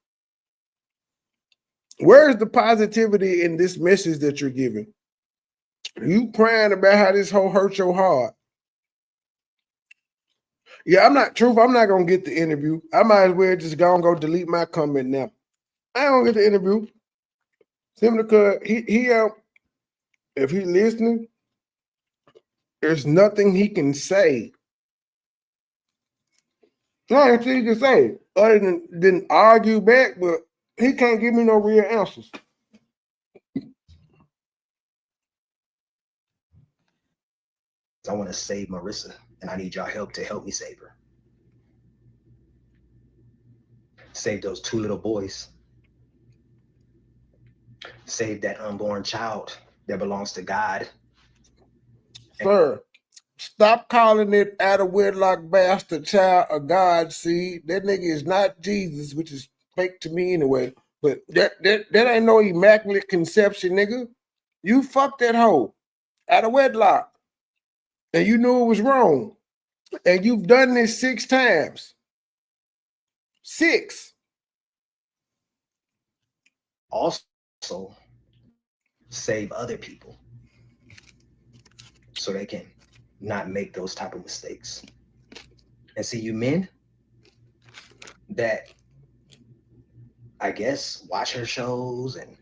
Where's the positivity in this message that you're giving? You crying about how this whole hurt your heart. Yeah, I'm not gonna get the interview. I might as well just go delete my comment now. I ain't gonna get the interview. Simply because he if he's listening, there's nothing he can say. Nothing he can say other than argue back, but he can't give me no real answers. I want to save Marissa, and I need y'all help to help me save her. Save those 2 little boys. Save that unborn child that belongs to God. Sir, stop calling it out of wedlock bastard child a God seed. That nigga is not Jesus, which is fake to me anyway. But that ain't no immaculate conception, nigga. You fucked that hoe out of wedlock. And you knew it was wrong. And you've done this 6 times. 6. Also, save other people so they can not make those type of mistakes. And see, you men that, I guess, watch her shows and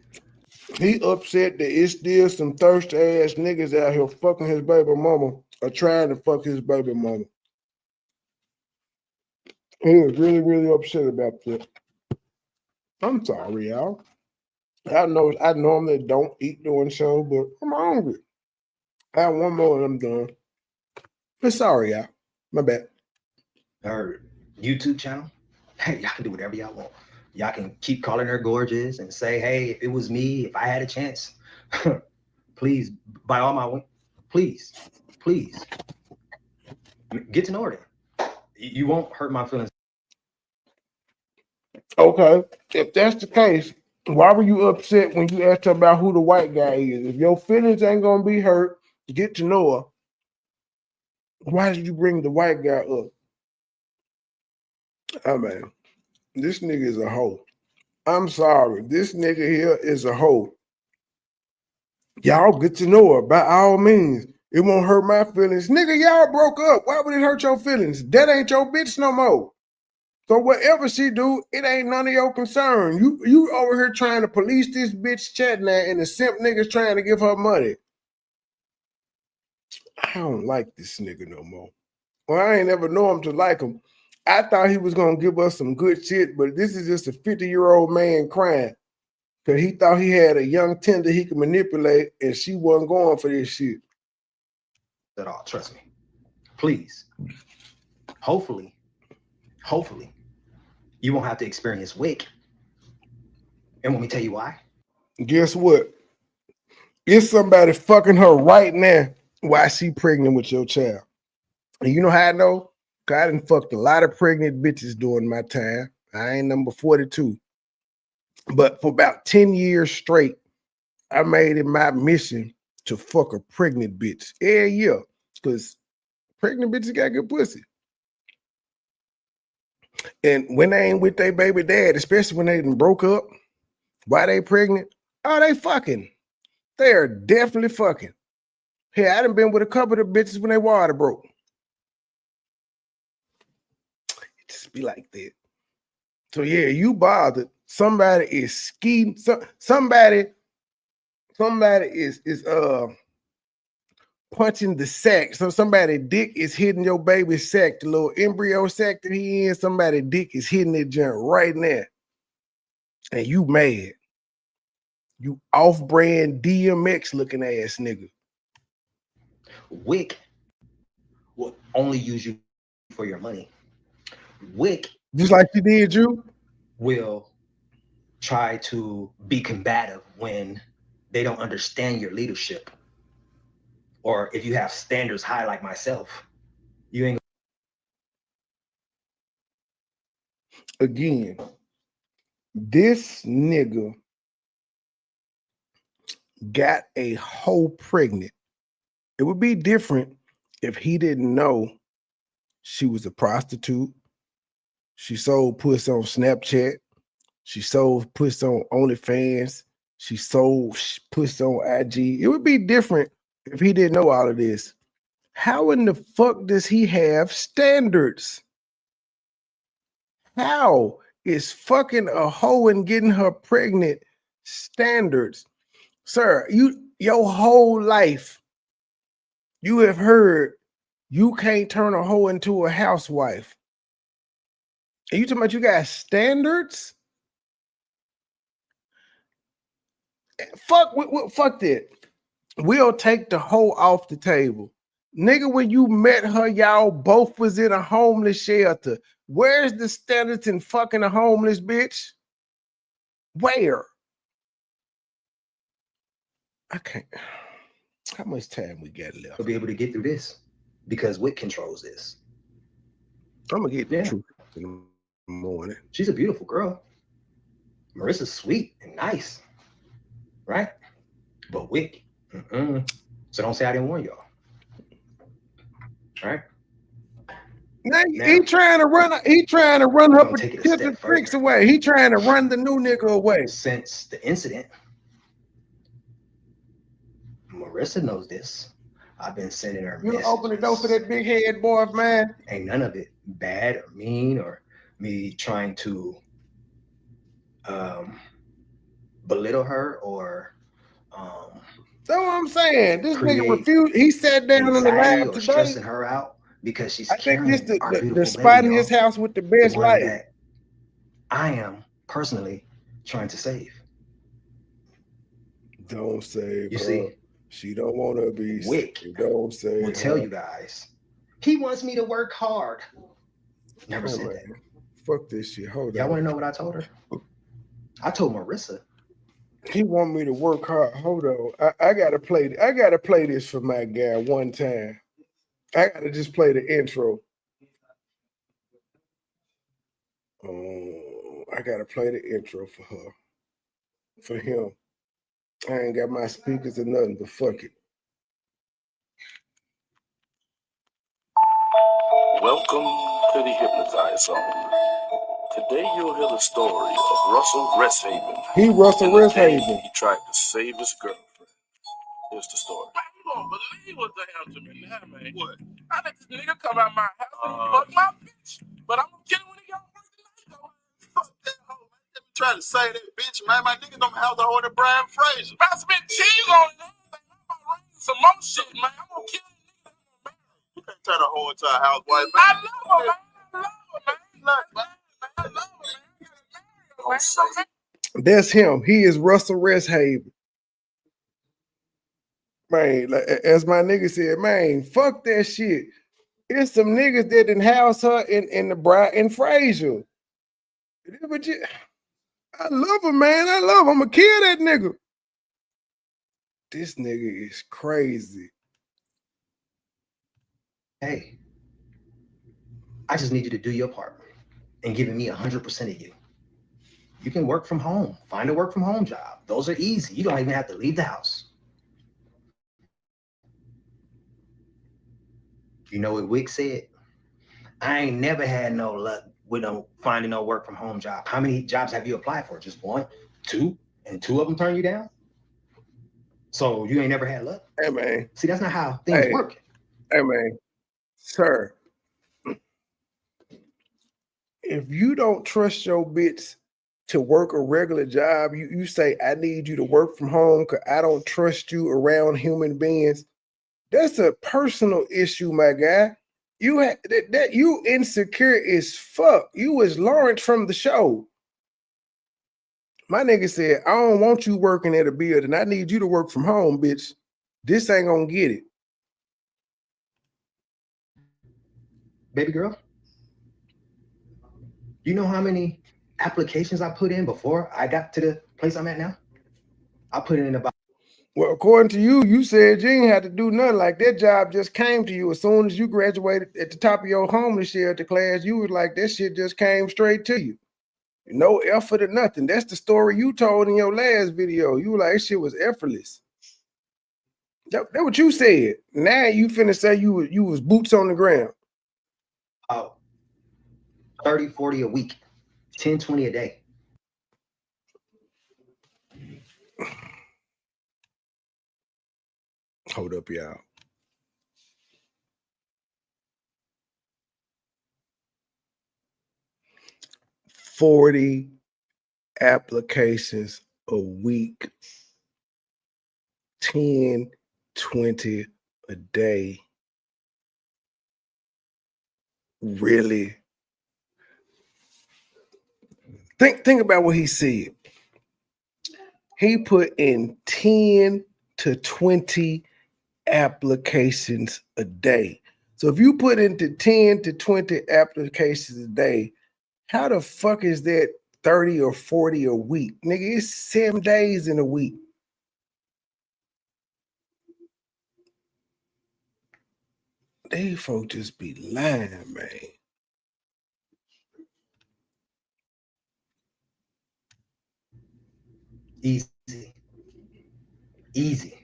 he upset that it's still some thirsty ass niggas out here fucking his baby mama or trying to fuck his baby mama. He was really, really upset about that. I'm sorry, y'all. I know I normally don't eat during show, but I'm hungry. I have one more and I'm done. But sorry, y'all. My bad. her YouTube channel Hey, y'all can do whatever y'all want. Y'all can keep calling her gorgeous and say, hey, if it was me, if I had a chance, please, by all my, please, get to know her then. You won't hurt my feelings. Okay, if that's the case, why were you upset when you asked her about who the white guy is? If your feelings ain't gonna be hurt, get to know her. Why did you bring the white guy up? Oh man, this nigga is a hoe. I'm sorry, this nigga here is a hoe. Y'all get to know her by all means. It won't hurt my feelings. Nigga, y'all broke up. Why would it hurt your feelings? That ain't your bitch no more. So whatever she do, it ain't none of your concern. You over here trying to police this bitch chat now, and the simp nigga's trying to give her money. I don't like this nigga no more. Well, I ain't never know him to like him. I thought he was gonna give us some good shit, but this is just a 50-year-old man crying because he thought he had a young tender he could manipulate, and she wasn't going for this shit. At all, trust me. Please. Hopefully, you won't have to experience Wick. And let me tell you why. Guess what? It's somebody fucking her right now while she pregnant with your child. And you know how I know? Because I done fucked a lot of pregnant bitches during my time. I ain't number 42. But for about 10 years straight, I made it my mission to fuck a pregnant bitch every year. Because pregnant bitches got good pussy. And when they ain't with their baby dad, especially when they done broke up, why they pregnant? Oh, they fucking. They are definitely fucking. Hey, I done been with a couple of bitches when they water broke. It just be like that. So yeah, you bothered. Somebody is scheming. Somebody is punching the sack. So somebody dick is hitting your baby's sack, the little embryo sack that he in. Somebody dick is hitting that junk right now. And you mad. You off-brand DMX looking ass nigga. Wick will only use you for your money. Wick, just like she did you, will try to be combative when they don't understand your leadership. Or if you have standards high like myself, you ain't. Again, this nigga got a hoe pregnant. It would be different if he didn't know she was a prostitute. She sold pussy on Snapchat. She sold pussy on OnlyFans. She sold pussy on IG. It would be different if he didn't know all of this. How in the fuck does he have standards? How is fucking a hoe and getting her pregnant standards? Sir, your whole life, you have heard you can't turn a hoe into a housewife. And you talking about you got standards? Fuck that. We'll take the hoe off the table. Nigga, when you met her, y'all both was in a homeless shelter. Where's the standards in fucking a homeless bitch? Where? I can't. How much time we got left? You'll be able to get through this because Wick controls this. I'm gonna get the truth in the morning. She's a beautiful girl. Marissa's sweet and nice, right? But Wick, so don't say I didn't warn y'all. All right? Now, he trying to run her particular freaks away. He trying to run the new nigga away. Since the incident, Marissa knows this. I've been sending her messages. You open the door for that big head boy, man. Ain't none of it bad or mean or me trying to belittle her or that's what I'm saying. This nigga refused. He sat down on the line today. Stressing her out because she's carrying this the spot in his house with the best light that I am personally trying to save. Don't save you her. See, she don't want to be. Wick don't save will her. Tell you guys, he wants me to work hard. Never said that. Fuck this shit. Hold Y'all on. want to know what I told her? I told Marissa. He want me to work hard. Hold on. I gotta play. I gotta play this for my guy one time. I gotta just play the intro. Oh, I gotta play the intro for her. For him. I ain't got my speakers or nothing, but fuck it. Welcome to the Hypnotized Zone. Today you'll hear the story of Russell Resthaven. He Russell In the day Resthaven. He tried to save his girlfriend. Here's the story. Man, you won't believe what the hell to me now, man. What? I let this nigga come out my house and fuck my bitch. But I'm gonna kill him when he got work tonight, though. Fuck that hoe, man. Let me try to say that bitch, man. My nigga don't have the whole of Brian Fraser. I spent cheese on it and everything. I'm about to raise some more shit, man. I'm gonna kill this nigga. You can't turn a hoe into a housewife, man. I love her, man. I love her, man. Look, man. I love her, man. I gotta marry her, man. That's him. He is Russell Resthaven. Man, like, as my nigga said, man, fuck that shit. It's some niggas that didn't house her in the bride in Fraser. I love him, man. I love him. I'm gonna kill that nigga. This nigga is crazy. Hey, I just need you to do your part and giving me 100% of you. You can work from home. Find a work from home job. Those are easy. You don't even have to leave the house. You know what Wick said? I ain't never had no luck with finding no work from home job. How many jobs have you applied for? Just one, two, and two of them turn you down? So you ain't never had luck? Hey, man. See, that's not how things work. Hey, man. Sir, if you don't trust your bitch to work a regular job, you say, I need you to work from home because I don't trust you around human beings. That's a personal issue, my guy. You you insecure as fuck. You was Lawrence from the show. My nigga said, I don't want you working at a building. I need you to work from home, bitch. This ain't gonna get it. Baby girl, you know how many applications I put in before I got to the place I'm at now? I put in about... Well, according to you, you said you ain't had to do nothing. Like that job just came to you as soon as you graduated at the top of your homeless shelter class. You was like, that shit just came straight to you. No effort or nothing. That's the story you told in your last video. You were like, this shit was effortless. That what you said. Now you finna say you was boots on the ground. 30, 40 a week, 10, 20 a day. Hold up, y'all. $40 applications a week, 10, 20 a day. Really? Think about what he said. He put in 10 to 20 applications a day. So if you put into 10 to 20 applications a day, how the fuck is that 30 or 40 a week? Nigga, it's 7 days in a week. These folks just be lying, man. Easy.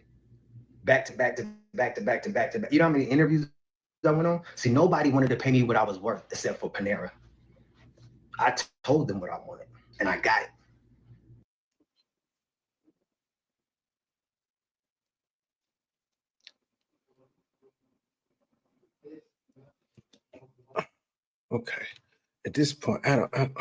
Back to back to back to back to back to back. You know how many interviews I went on? See, nobody wanted to pay me what I was worth except for Panera. I told them what I wanted and I got it. Okay. At this point, I don't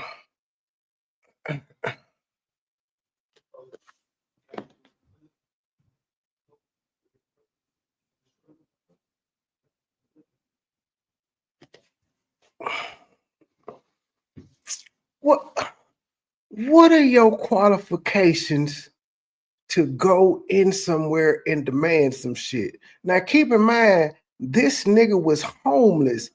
what are your qualifications to go in somewhere and demand some shit? Now keep in mind, this nigga was homeless.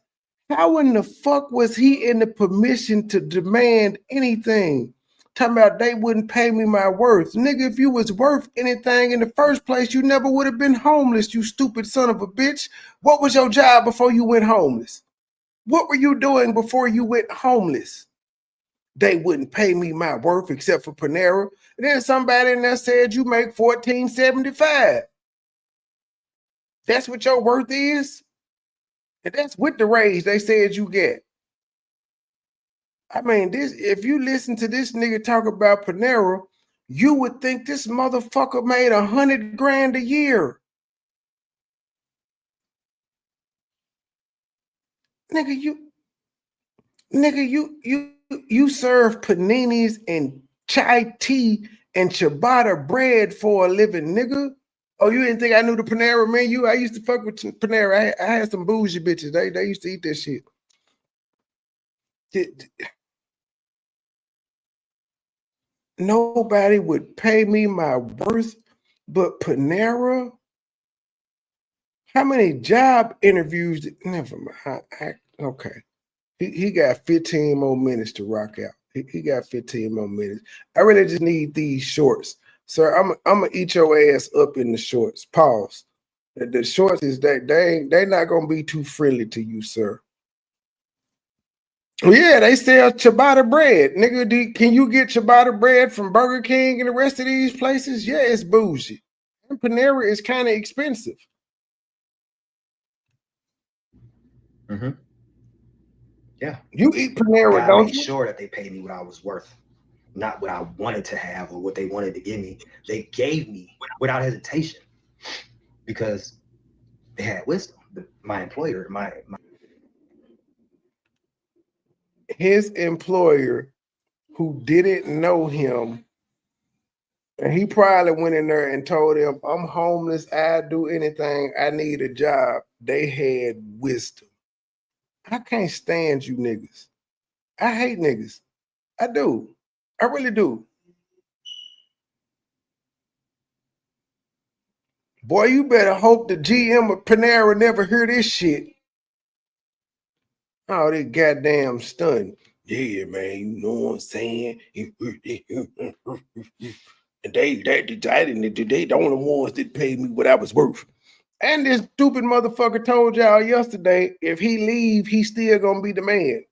How in the fuck was he in the permission to demand anything? Talking about they wouldn't pay me my worth. Nigga, if you was worth anything in the first place, you never would have been homeless, you stupid son of a bitch. What was your job before you went homeless? What were you doing before you went homeless? They wouldn't pay me my worth except for Panera. And then somebody in there said you make $14.75. That's what your worth is? And that's with the raise they said you get. I mean, this, if you listen to this nigga talk about Panera, you would think this motherfucker made $100 grand a year. Nigga, you serve paninis and chai tea and ciabatta bread for a living, nigga. Oh, you didn't think I knew the Panera menu? I used to fuck with Panera. I had some bougie bitches. They used to eat that shit. Nobody would pay me my worth but Panera. How many job interviews? Never mind. Okay. He got 15 more minutes to rock out. He got 15 more minutes. I really just need these shorts. Sir, I'm gonna eat your ass up in the shorts. Pause. The shorts is that they not gonna be too friendly to you, sir. Yeah, they sell ciabatta bread. Nigga, can you get ciabatta bread from Burger King and the rest of these places? Yeah, it's bougie. And Panera is kind of expensive. Mm-hmm. Yeah. You eat Panera, don't you? Made sure that they paid me what I was worth, not what I wanted to have or what they wanted to give me. They gave me without hesitation because they had wisdom. My employer, his employer, who didn't know him, and he probably went in there and told him, I'm homeless, I'd do anything, I need a job. They had wisdom. I can't stand you niggas. I hate niggas. I do. I really do. Boy, you better hope the GM of Panera never hear this shit. Oh, they goddamn stunned. Yeah, man, you know what I'm saying? And they the only ones that paid me what I was worth. And this stupid motherfucker told y'all yesterday, if he leave, he's still gonna be the man.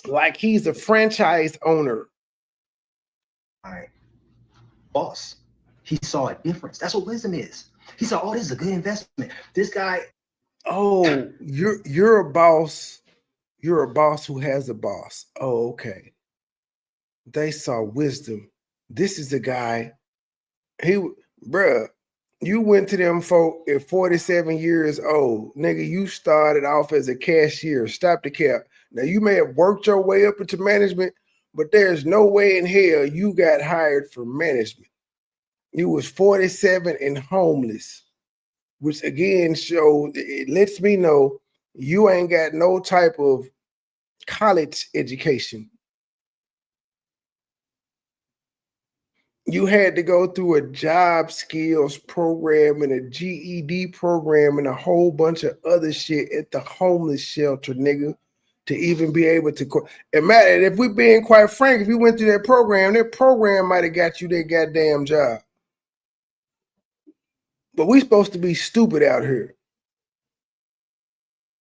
Like he's a franchise owner. my boss, he saw a difference. That's what wisdom is. He saw, oh, this is a good investment. This guy. Oh, you're a boss. You're a boss who has a boss. Oh, okay. They saw wisdom. This is a guy. Bruh, you went to them folk at 47 years old. Nigga, you started off as a cashier. Stop the cap. Now, you may have worked your way up into management, but there's no way in hell you got hired for management. You was 47 and homeless, which again shows, it lets me know you ain't got no type of college education. You had to go through a job skills program and a GED program and a whole bunch of other shit at the homeless shelter, nigga, to even be able to. Imagine, if we're being quite frank, if you went through that program might have got you that goddamn job. But we supposed to be stupid out here.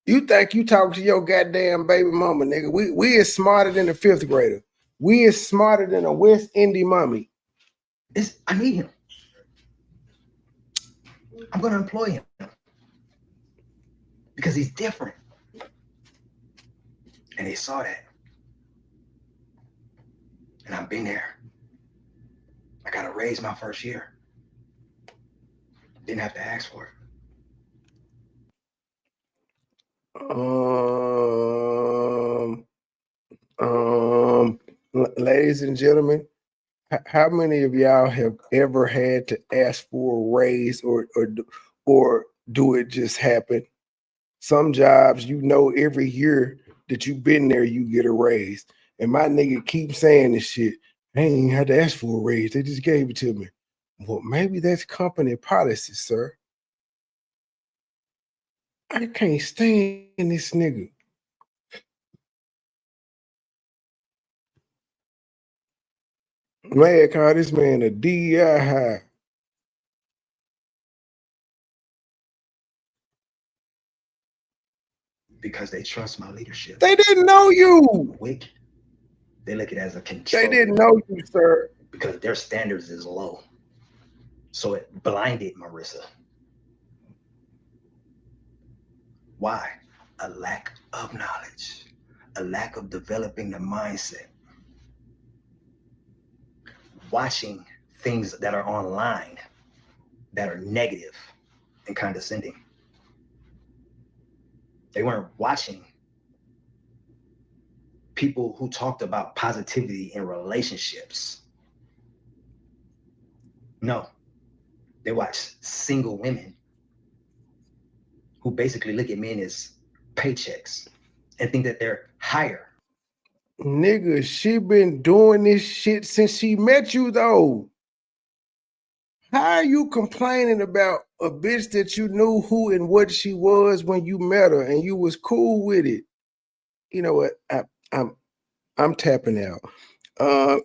You think you talk to your goddamn baby mama, nigga. We is smarter than a fifth grader. We is smarter than a West Indian mommy. I need him. I'm going to employ him because he's different. And they saw that. And I've been there. I got to raise my first year. Didn't have to ask for it. Ladies and gentlemen, how many of y'all have ever had to ask for a raise or do it just happen? Some jobs, you know, every year that you've been there, you get a raise. And my nigga keeps saying this shit. I ain't had to ask for a raise. They just gave it to me. Well, maybe that's company policy, sir. I can't stand this nigga. Man, call this man a DEI high. Because they trust my leadership. They didn't know you. Wick, they look at it as a control. They didn't know you, sir. Because their standards is low. So it blinded Marissa. Why? A lack of knowledge, a lack of developing the mindset. Watching things that are online that are negative and condescending. They weren't watching people who talked about positivity in relationships. No, they watch single women who basically look at men as paychecks and think that they're higher. Nigga, she been doing this shit since she met you, though. How are you complaining about a bitch that you knew who and what she was when you met her and you was cool with it? You know what? I'm tapping out.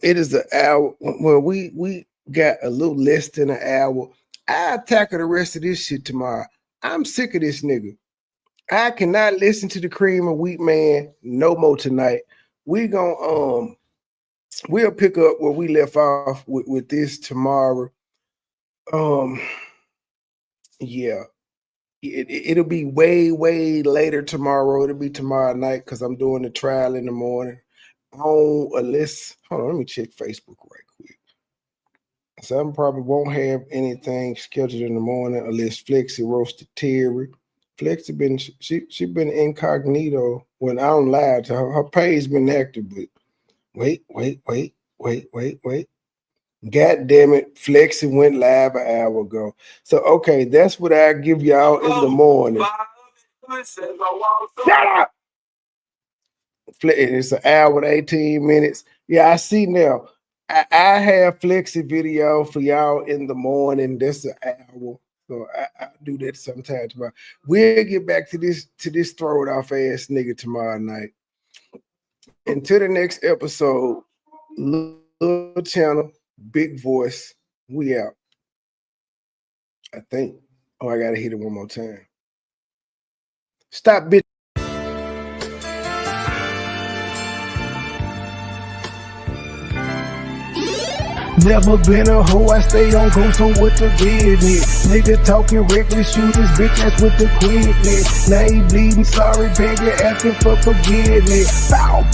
It is an hour. Well, we got a little less than an hour. I'll tackle the rest of this shit tomorrow. I'm sick of this nigga. I cannot listen to the cream of wheat man no more tonight. We gonna we'll pick up where we left off with this tomorrow. Yeah, it'll be way later tomorrow. It'll be tomorrow night because I'm doing the trial in the morning. Unless, hold on, let me check Facebook right quick. So I probably won't have anything scheduled in the morning unless Flexi roasted Terry. Flexi been she been incognito when I don't lie to her. Her page been active, but wait. God damn it, Flexi went live an hour ago. So okay, that's what I give y'all in the morning. Shut up! It's an hour and 18 minutes. Yeah, I see now. I have Flexi video for y'all in the morning. That's an hour. So I do that sometimes. But we'll get back to this throw it off ass nigga tomorrow night. Until the next episode, little channel, big voice. We out. I think. Oh, I gotta hit it one more time. Stop, bitch. Never been a hoe, I stay on go, so what the business? Nigga talking reckless, shoot this bitch ass with the quickness. Now he bleeding, sorry, begging, asking for forgiveness. Bow,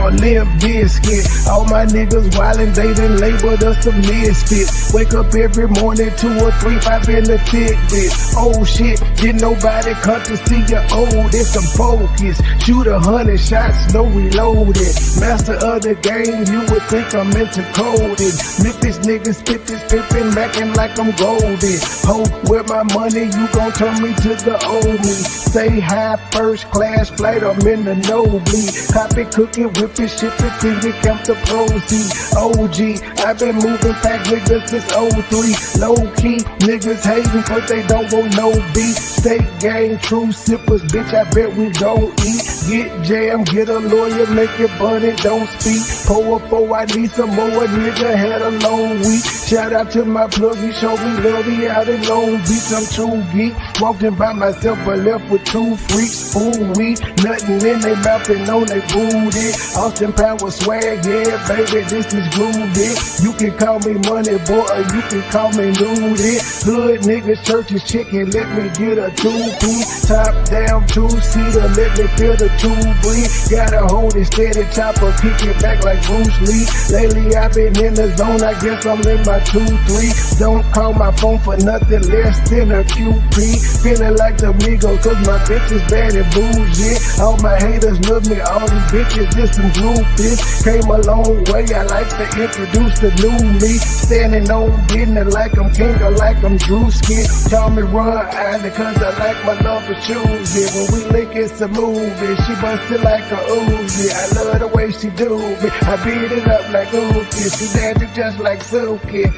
limp biscuit. All my niggas wildin', they done labeled us some misfits. Wake up every morning, 2 or 3, 5 in the tidbit. Oh shit, didn't nobody come to see you old, it's some focus. Shoot 100 shots, no reloaded. Master of the game, you would think I'm into coding. Memphis niggas spit this pippin', mackin' like I'm golden. Ho, with my money, you gon' turn me to the old me. Stay high, first class flight, I'm in the nosebleed. Hop it, cook it, whip it, ship it, till you count the proceeds. OG, I've been moving pack niggas since 03. Low key, niggas hating cause they don't want no beef. State gang, true sippers, bitch, I bet we gon' eat. Get jammed, get a lawyer, make it bunny, don't speak. Pour up, I need some more, nigga had a long week. Shout out to my plug, he showed me love, he out in Long Beach. I'm true geek, walking by myself but left with 2 freaks. Fool me, nothing in they mouth and on they booty. Austin Power swag, yeah baby, this is groovy. You can call me money boy or you can call me nudie. Hood niggas, churches, chicken, let me get a 2-piece. Top down, 2-seater, let me feel the 2 breathe. Gotta hold it steady, chopper, kick it back like Bruce Lee. Lately I've been in the zone, I guess I'm in my 2-3. Don't call my phone for nothing less than a QP. Feeling like the Migos, cause my bitch is bad and bougie. All my haters love me, all these bitches just some groupies. Came a long way, I like to introduce the new me. Standing on business like I'm king or like I'm Drewski. Call me Ron Island cause I like my love for choosy. When we link it's a movie, she bustin' like a Uzi. I love the way she do me, I beat it up like Uzi. She dancing just like Suki.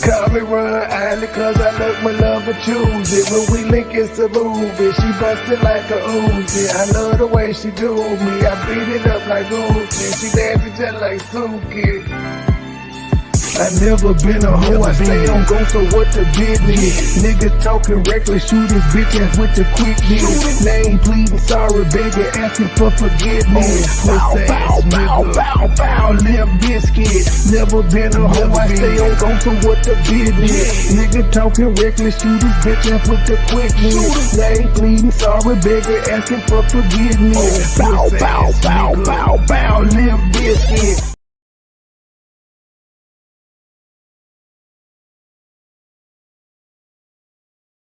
Call me Ron Island cause I look my love and choose it. When we link it's a movie, she bustin' like a Uzi. I love the way she do me, I beat it up like Uzi. She dancing just like Suki. I never been a hoe, I stay on go, so what the business? Niggas talking reckless, shoot his bitch ass with the quickness. Name pleading, sorry, begging, asking for forgiveness. Bow, bow, bow, bow, bow, Limp Biscuit. Never been a hoe, I stay on go, so what the business? Nigga talking reckless, shoot his bitch ass with the quickness. Name pleading, sorry, begging, asking for forgiveness. Bow, bow, bow, bow, bow, Limp Biscuit.